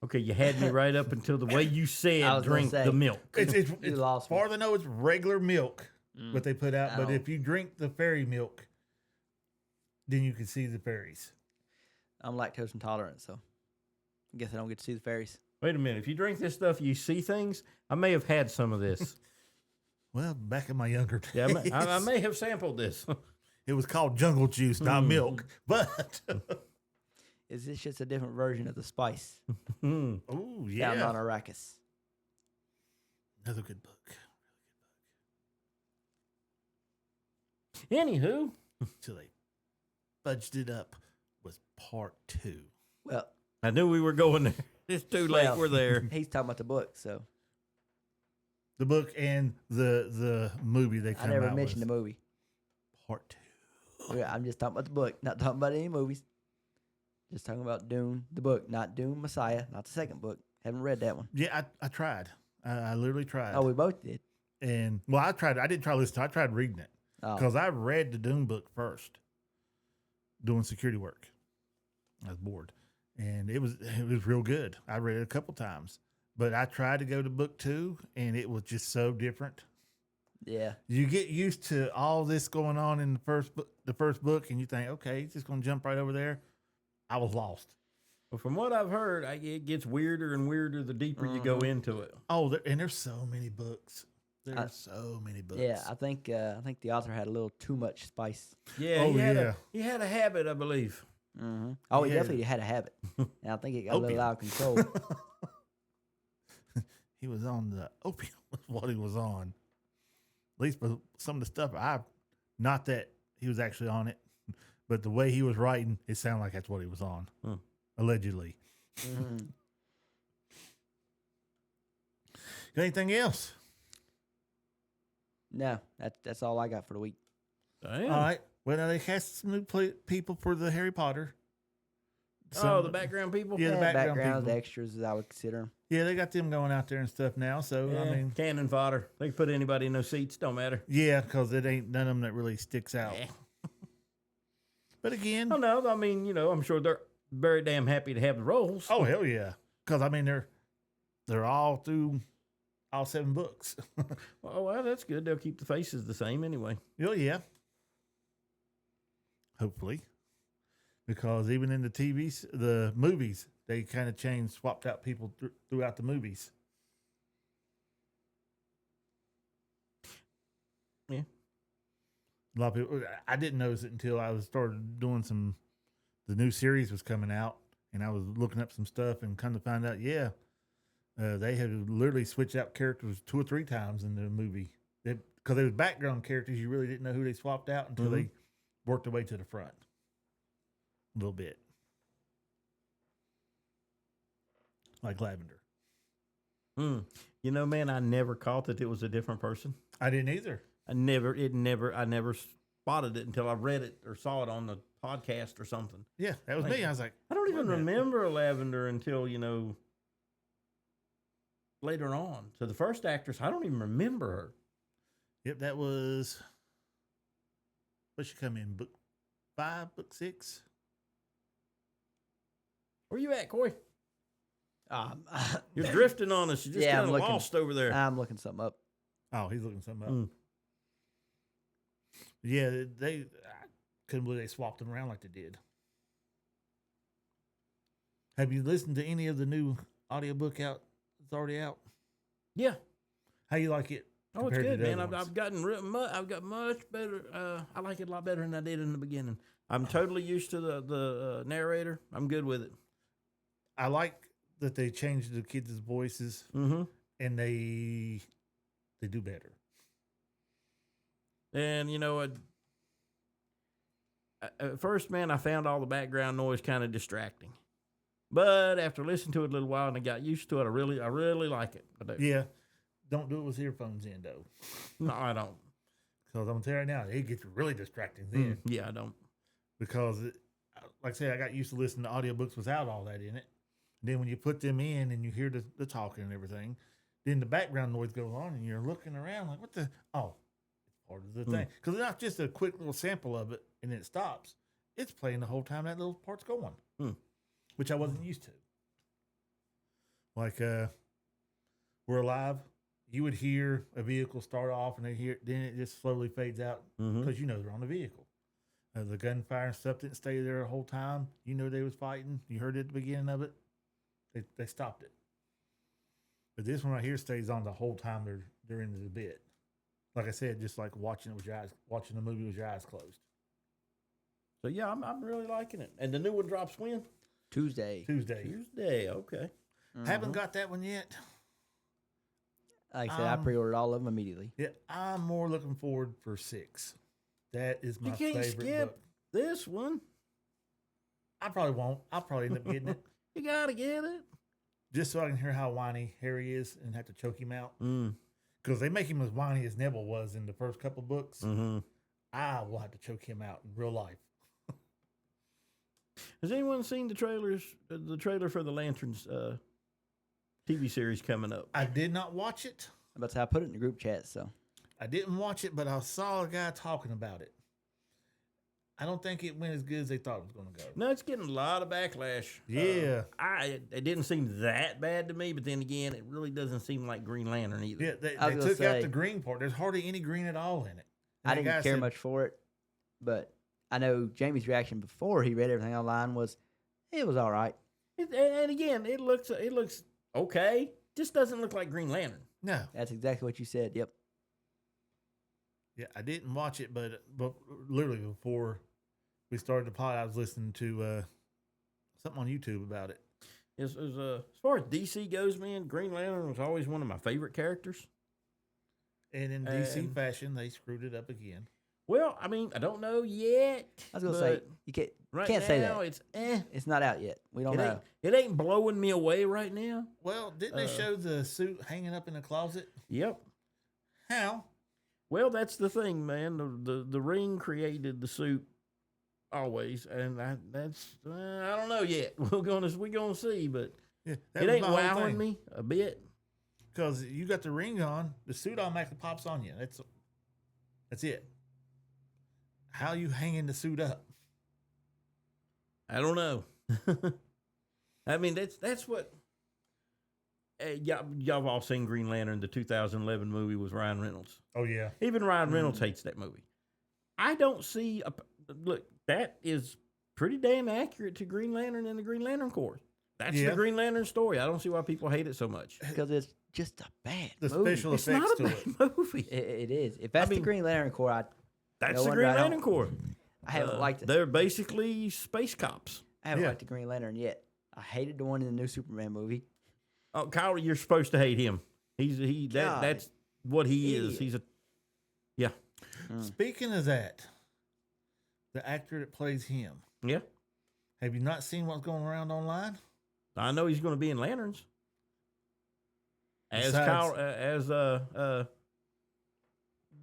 E: Okay, you had me right up until the way you
C: I
E: said
C: was gonna
E: drink
C: say.
E: the milk.
D: It's
C: lost me.
D: far as I know, it's regular milk what they put out. But
C: Oh.
D: if you drink the fairy milk, then you can see the fairies.
C: I'm lactose intolerant, so I guess I don't get to see the fairies.
E: Wait a minute. If you drink this stuff, you see things. I may have had some of this.
D: Well, back in my younger days,
E: Yeah, I may have sampled this.
D: it was called jungle juice, not milk. But
C: Is this just a different version of the spice
E: Hmm.
D: oh
C: found
D: yeah,
C: on Arrakis?
D: another good book.
E: Anywho,
D: Till they fudged it up was part 2.
C: Well,
E: I knew we were going there. It's too late.
C: Well,
E: We're there.
C: he's talking about the book, so
D: The book and the movie they
C: I
D: come
C: never
D: out
C: mentioned
D: with.
C: the movie.
D: Part 2.
C: Yeah, I'm just talking about the book, not talking about any movies. Just talking about Dune, the book, not Dune Messiah, not the second book. Haven't read that one.
D: Yeah, I tried. I literally tried.
C: Oh, we both did.
D: And well, I tried. I didn't try listening. I tried reading it
C: Oh,
D: because I read the Dune book first, doing security work. I was bored, and it was real good. I read it a couple times, but I tried to go to book 2, and it was just so different.
C: yeah.
D: You get used to all this going on in the first book, and you think, okay, it's just going to jump right over there. I was lost.
E: Well, from what I've heard, it gets weirder and weirder the deeper you go into it.
D: Oh, and there's so many books. There's so many books.
C: Yeah, I think the author had a little too much spice.
E: Yeah,
D: Oh,
E: he he had a habit, I believe.
C: Mm-hmm. Oh, he
D: Yeah.
C: definitely had a habit, and I think it got a little
D: Opium.
C: out of control.
D: He was on the opium was what he was on. At least for some of the stuff not that he was actually on it, but the way he was writing, it sounded like that's what he was on. Allegedly.
C: Mhm.
D: Got anything else?
C: No, that's all I got for the week.
E: Damn.
D: All right. Well, now they cast some new people for the Harry Potter.
E: Oh, the background people?
D: Yeah, the background
C: the
D: people.
C: extras, as I would consider them.
D: Yeah, they got them going out there and stuff now. So
E: Yeah,
D: I mean,
E: cannon fodder. They can put anybody in those seats. Don't matter.
D: yeah, because it ain't none of them that really sticks out.
E: Yeah.
D: But again,
E: Oh, no. I mean, I'm sure they're very damn happy to have the roles.
D: oh hell yeah, because I mean they're all through all 7 books.
E: Well, that's good. They'll keep the faces the same anyway.
D: Oh yeah, hopefully, because even in the movies, they kind of swapped out people throughout the movies.
E: Yeah.
D: A lot of people. I didn't notice it until I started doing the new series was coming out, and I was looking up some stuff and come to find out, yeah, they had literally switched out characters 2 or 3 times in the movie. Because they was background characters, you really didn't know who they swapped out until they worked their way to the front a little bit, like Lavender.
E: Man, I never caught that it was a different person.
D: I didn't either.
E: I never spotted it until I read it or saw it on the podcast or something.
D: Yeah, that was me. I was like,
E: I don't even
D: Wait a minute.
E: remember Lavender until, later on. So the first actress, I don't even remember her.
D: yep, that was. What she come in? Book 5, book 6.
E: Where you at, Corey?
C: Um,
E: You're drifting on us. You're just
C: Yeah,
E: kind
C: I'm
E: of
C: looking.
E: lost over there.
C: I'm looking something up.
D: Oh, he's looking something up.
E: Mm.
D: Yeah, I couldn't believe they swapped them around like they did. Have you listened to any of the new audiobook out? It's already out.
E: Yeah.
D: How you like it?
E: Oh, it's
D: compared to
E: good,
D: the
E: man.
D: other ones?
E: I've got much better. I like it a lot better than I did in the beginning. I'm totally used to the narrator. I'm good with it.
D: I like that they changed the kids' voices
E: Mm-hmm.
D: and they do better.
E: And at first, man, I found all the background noise kind of distracting. But after listening to it a little while and I got used to it, I really like it. I do.
D: Yeah, don't do it with earphones in though,
E: No, I don't.
D: because I'm gonna tell you right now, it gets really distracting then.
E: Yeah, I don't.
D: Because like I said, I got used to listening to audiobooks without all that in it. Then when you put them in and you hear the talking and everything, then the background noise goes on and you're looking around like, what the? Oh, it's part of the thing. Because it's not just a quick little sample of it and then it stops. It's playing the whole time that little part's going. which I wasn't used to. Like, We're Alive, you would hear a vehicle start off, and then it just slowly fades out because they're on the vehicle. The gunfire and stuff didn't stay there the whole time. You know they was fighting. You heard it at the beginning of it. They stopped it. But this one right here stays on the whole time they're in the bit. Like I said, just like watching the movie with your eyes closed.
E: So yeah, I'm really liking it. And the new one drops when?
C: Tuesday.
E: Okay.
D: Haven't got that one yet.
C: Like I said, I pre-ordered all of them immediately.
D: Yeah, I'm more looking forward for 6. That is my
E: You can't
D: favorite
E: skip
D: book.
E: this one.
D: I probably won't. I'll probably end up getting it.
E: You gotta get it.
D: Just so I can hear how whiny Harry is and have to choke him out.
E: Mm.
D: Because they make him as whiny as Neville was in the first couple books.
E: Mm-hmm.
D: I will have to choke him out in real life.
E: Has anyone seen the trailers? The trailer for the Lanterns TV series coming up.
D: I did not watch it.
C: That's how I put it in the group chat. So
D: I didn't watch it, but I saw a guy talking about it. I don't think it went as good as they thought it was going to go.
E: No, it's getting a lot of backlash.
D: Yeah.
E: It didn't seem that bad to me, but then again, it really doesn't seem like Green Lantern either.
D: Yeah, they
C: I was gonna
D: took out
C: say-
D: the green part. There's hardly any green at all in it. And
C: I
D: the guy
C: didn't care
D: said-
C: much for it, but I know Jamie's reaction before he read everything online was, it was all right.
E: And again, it looks okay. Just doesn't look like Green Lantern.
D: No.
C: That's exactly what you said. Yep.
D: Yeah, I didn't watch it, but literally before we started the pod, I was listening to something on YouTube about it.
E: As far as DC goes, man, Green Lantern was always one of my favorite characters.
D: And in DC fashion, they screwed it up again.
E: Well, I mean, I don't know yet.
C: I was gonna say
E: but
C: you can't
E: right
C: can't
E: now,
C: say that.
E: It's eh.
C: It's not out yet. We don't know.
E: It ain't blowing me away right now.
D: Well, didn't they show the suit hanging up in the closet?
E: Yep.
D: How?
E: Well, that's the thing, man. The ring created the suit always, and that's I don't know yet. We're gonna see, but
D: Yeah,
E: it ain't wowing me a bit.
D: Because you got the ring on, the suit automatically pops on you. That's it. How you hanging the suit up?
E: I don't know. I mean, that's what. Y'all have all seen Green Lantern, the 2011 movie with Ryan Reynolds.
D: Oh yeah.
E: Even Ryan Reynolds hates that movie. I don't see look. That is pretty damn accurate to Green Lantern and the Green Lantern Corps. That's
D: Yeah.
E: the Green Lantern story. I don't see why people hate it so much.
C: Because it's just a bad
D: The
C: movie.
D: special
E: It's
D: effects
E: not
D: to
E: a
D: it.
E: bad movie.
C: It is. If that's
E: mean,
C: the Green Lantern Corps,
E: That's
C: no
E: the
C: wonder
E: Green
C: I don't-
E: Lantern Corps.
C: I haven't liked it.
E: They're basically space cops.
C: I haven't
D: Yeah.
C: liked the Green Lantern yet. I hated the one in the new Superman movie.
E: Oh, Kyle, you're supposed to hate him.
C: God.
E: That's what he is.
C: Idiot.
E: He's a
D: Speaking of that, the actor that plays him,
E: yeah.
D: have you not seen what's going around online?
E: I know he's going to be in Lanterns. As
D: Besides-
E: Kyle,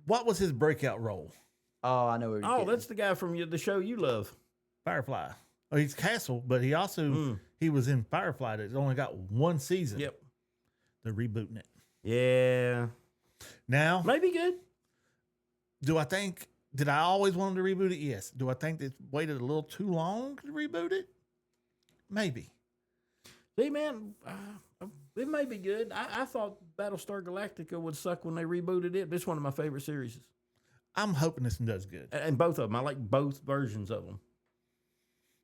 D: What was his breakout role?
C: Oh, I know where you're
E: oh,
C: getting.
E: that's the guy from the show you love.
D: Firefly. Oh, he's Castle, but he also he was in Firefly. That's only got one season.
E: Yep.
D: They're rebooting it
E: Yeah.
D: now.
E: Maybe good.
D: Did I always want them to reboot it? Yes. Do I think they waited a little too long to reboot it? Maybe.
E: See, man, it may be good. I thought Battlestar Galactica would suck when they rebooted it, but it's one of my favorite series.
D: I'm hoping this one does good
E: And both of them. I like both versions of them.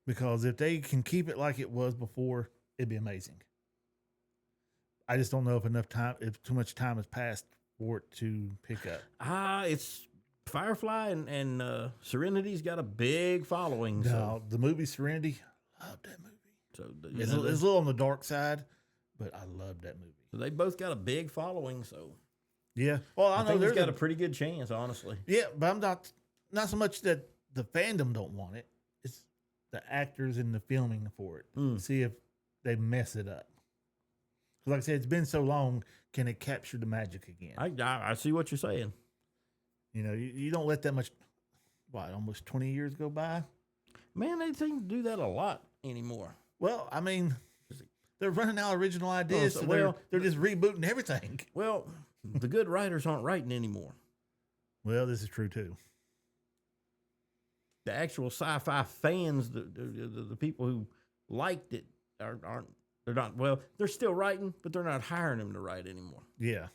D: because if they can keep it like it was before, it'd be amazing. I just don't know if too much time has passed for it to pick up.
E: It's Firefly and Serenity's got a big following.
D: No, the movie Serenity, love that movie.
E: So
D: It's a little on the dark side, but I love that movie.
E: they both got a big following. So
D: Yeah. Well, I know
E: think
D: there's
E: it's got a pretty good chance, honestly.
D: Yeah, but I'm not so much that the fandom don't want it. It's the actors and the filming for it. See if they mess it up. 'Cause like I said, it's been so long. Can it capture the magic again?
E: I see what you're saying.
D: You know, you don't let that much. Almost 20 years go by.
E: Man, they seem to do that a lot anymore.
D: Well, I mean, they're running out of original ideas,
E: so-
D: so
E: well-
D: they're just rebooting everything.
E: Well, the good writers aren't writing anymore.
D: Well, this is true too.
E: The actual sci-fi fans, the people who like that aren't they're not well. They're still writing, but they're not hiring them to write anymore.
D: Yeah.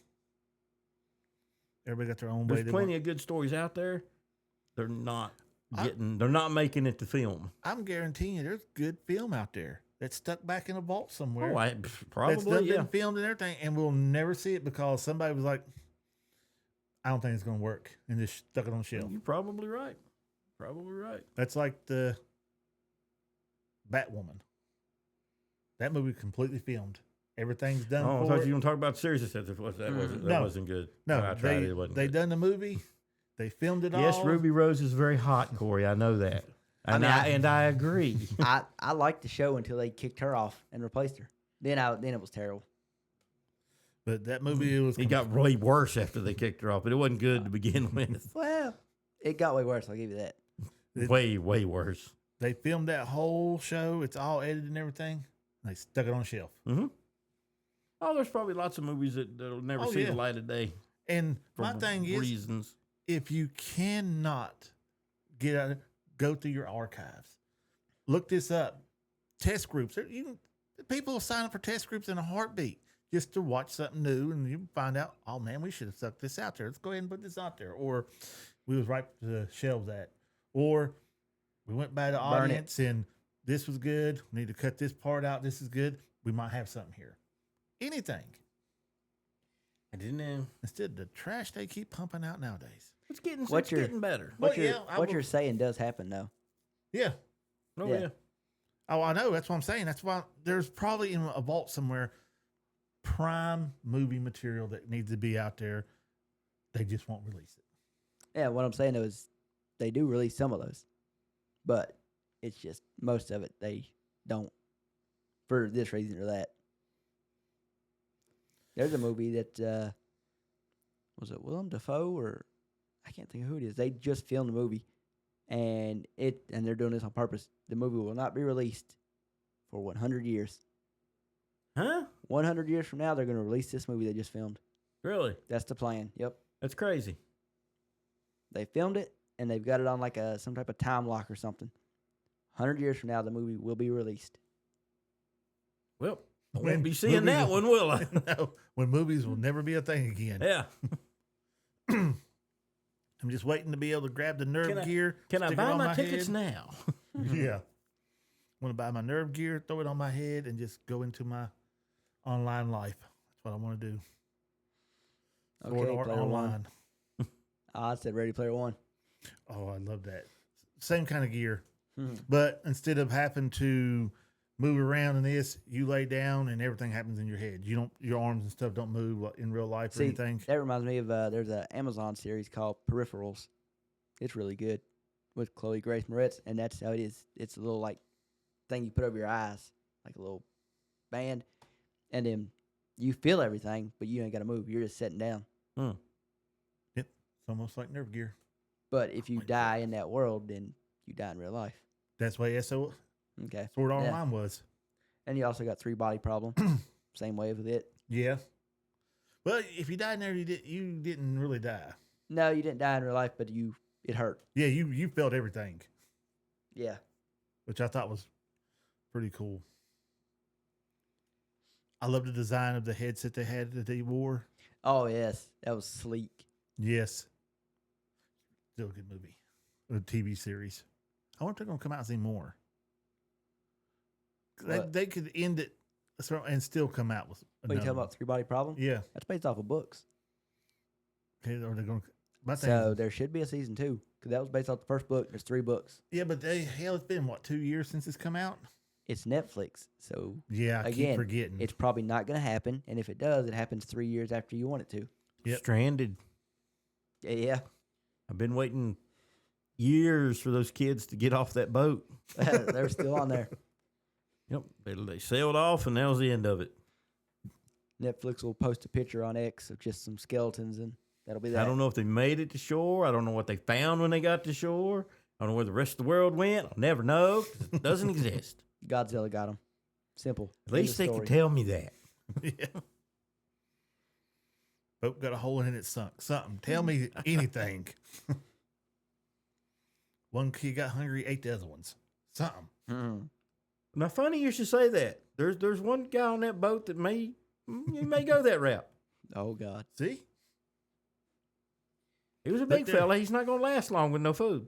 D: Everybody got their own way.
E: There's plenty of good stories out there. They're not they're not making it to film.
D: I'm guaranteeing you, there's good film out there that's stuck back in a vault somewhere.
E: Oh,
D: That's
E: probably
D: been filmed and everything, and we'll never see it because somebody was like, "I don't think it's going to work," and just stuck it on the shelf.
E: You're probably right. Probably right.
D: That's like the Batwoman. That movie completely filmed. Everything's done.
E: Oh, I
D: for
E: thought
D: it.
E: you were going to talk about series. That wasn't good.
D: No,
E: I tried it. It wasn't
D: they
E: good.
D: done the movie. They filmed it all.
E: Yes, Ruby Rose is very hot, Corey. I know that. And I agree.
C: I liked the show until they kicked her off and replaced her. Then it was terrible.
D: But that movie was.
E: It got way worse after they kicked her off, but it wasn't good to begin with.
C: Well, it got way worse. I'll give you that.
E: Way worse.
D: They filmed that whole show. It's all edited and everything. And they stuck it on the shelf.
E: Mm-hmm. Oh, there's probably lots of movies that'll never see the light of day.
D: And
E: For
D: my thing is,
E: reasons.
D: if you cannot get out, go through your archives, look this up. Test groups. People will sign up for test groups in a heartbeat just to watch something new, and you find out, oh man, we should have stuck this out there. Let's go ahead and put this out there. Or we was right to the shelves at. Or we went by the audience and this was good. We need to cut this part out. This is good. We might have something here. Anything.
E: I didn't know.
D: Instead of the trash they keep pumping out nowadays.
E: It's getting better.
C: What you're saying does happen, though.
D: Yeah.
E: Oh,
C: Yeah.
E: yeah.
D: Oh, I know. That's what I'm saying. That's why there's probably in a vault somewhere prime movie material that needs to be out there. They just won't release it.
C: Yeah, what I'm saying, though, is they do release some of those. But it's just most of it they don't for this reason or that. There's a movie that was it Willem Dafoe or I can't think of who it is. They just filmed the movie, and they're doing this on purpose. The movie will not be released for 100 years.
E: Huh?
C: 100 years from now, they're going to release this movie they just filmed.
E: Really?
C: That's the plan. Yep.
E: That's crazy.
C: They filmed it, and they've got it on like some type of time lock or something. 100 years from now, the movie will be released.
E: Well, I won't be seeing that one, will I?
D: No, when movies will never be a thing again.
E: Yeah.
D: I'm just waiting to be able to grab the nerve gear.
E: Can I
D: stick it
E: buy
D: on
E: my
D: my
E: tickets
D: head.
E: now?
D: Yeah. Want to buy my nerve gear, throw it on my head, and just go into my online life. That's what I want to do. Sword
C: Okay,
D: art
C: Player One.
D: online.
C: I said Ready Player One.
D: Oh, I love that. Same kind of gear.
C: Hmm.
D: But instead of having to move around in this, you lay down and everything happens in your head. Your arms and stuff don't move like in real life or
C: See,
D: anything.
C: that reminds me of there's an Amazon series called Peripherals. It's really good with Chloe Grace Moretz, and that's how it is. It's a little like thing you put over your eyes, like a little band, and then you feel everything, but you ain't got to move. You're just sitting down.
D: Yep. It's almost like nerve gear.
C: But if you die in that world, then you die in real life.
D: That's why SO
C: Okay.
D: Sword Art
C: Yeah.
D: Online was.
C: And you also got 3 body problem. Same way with it.
D: Yeah. Well, if you died in there, you didn't really die.
C: No, you didn't die in real life, but it hurt.
D: Yeah, you felt everything,
C: Yeah.
D: which I thought was pretty cool. I love the design of the headset they had that they wore.
C: Oh, yes. That was sleek.
D: Yes. Still a good movie. A TV series. I wonder if they're going to come out and see more. They could end it and still come out with
C: What, you
D: another
C: talking
D: one.
C: about 3 body problem?
D: Yeah.
C: That's based off of books.
D: Okay, are they going to... My thing
C: So
D: is-
C: there should be a season 2 because that was based off the first book. There's 3 books.
D: yeah, but it's been, 2 years since it's come out?
C: It's Netflix. So
D: Yeah, I keep
C: again,
D: forgetting.
C: it's probably not going to happen. And if it does, it happens 3 years after you want it to.
D: Yep.
E: Stranded.
C: Yeah.
E: I've been waiting years for those kids to get off that boat.
C: They're still on there.
E: Yep. They sailed off, and that was the end of it.
C: Netflix will post a picture on X of just some skeletons, and that'll be that.
E: I don't know if they made it to shore. I don't know what they found when they got to shore. I don't know where the rest of the world went. I'll never know 'cause it doesn't exist.
C: Godzilla got them. Simple.
E: At least they could tell me that.
D: Yeah. Boat got a hole in it, it sunk. Something. Tell me anything. One kid got hungry, ate the other ones. Something.
C: Mm.
E: Now, funny you should say that. There's one guy on that boat that may go that route.
C: Oh God.
D: See?
E: He was a
D: Look
E: big
D: there.
E: fella. He's not going to last long with no food.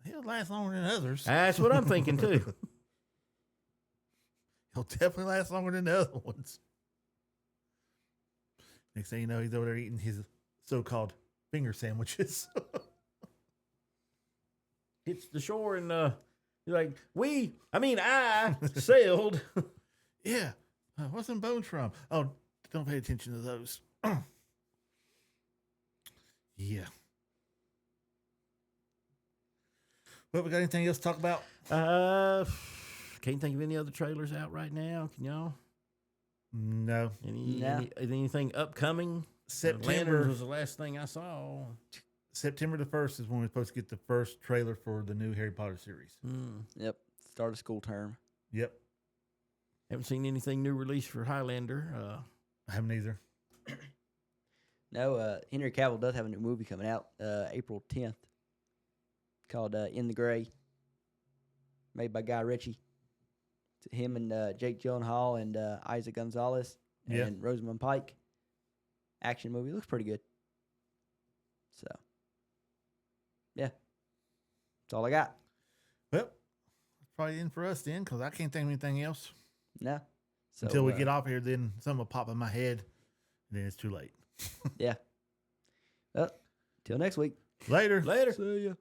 D: He'll last longer than others.
E: That's what I'm thinking too.
D: He'll definitely last longer than the other ones. Next thing you know, he's over there eating his so-called finger sandwiches.
E: Hits the shore and he's like, I sailed.
D: Yeah. What's them bones from? Oh, don't pay attention to those. Yeah. Well, we got anything else to talk about?
E: Can't think of any other trailers out right now. Can y'all?
D: No.
E: Anything upcoming?
D: September
E: Lanterns was the last thing I saw.
D: September the 1st is when we're supposed to get the first trailer for the new Harry Potter series.
C: Yep. Start of school term.
D: Yep.
E: Haven't seen anything new released for Highlander.
D: I haven't either.
C: No, Henry Cavill does have a new movie coming out April 10th called In the Gray, made by Guy Ritchie. It's him and Jake Gyllenhaal and Isaac Gonzalez and Rosamund Pike. Action movie. Looks pretty good. So, yeah. That's all I got.
D: Well, that's probably in for us then, because I can't think of anything else.
C: No. So,
D: Until we get off here, then something will pop in my head, and then it's too late.
C: Yeah. Well, till next week.
D: Later.
E: Later.
C: See ya.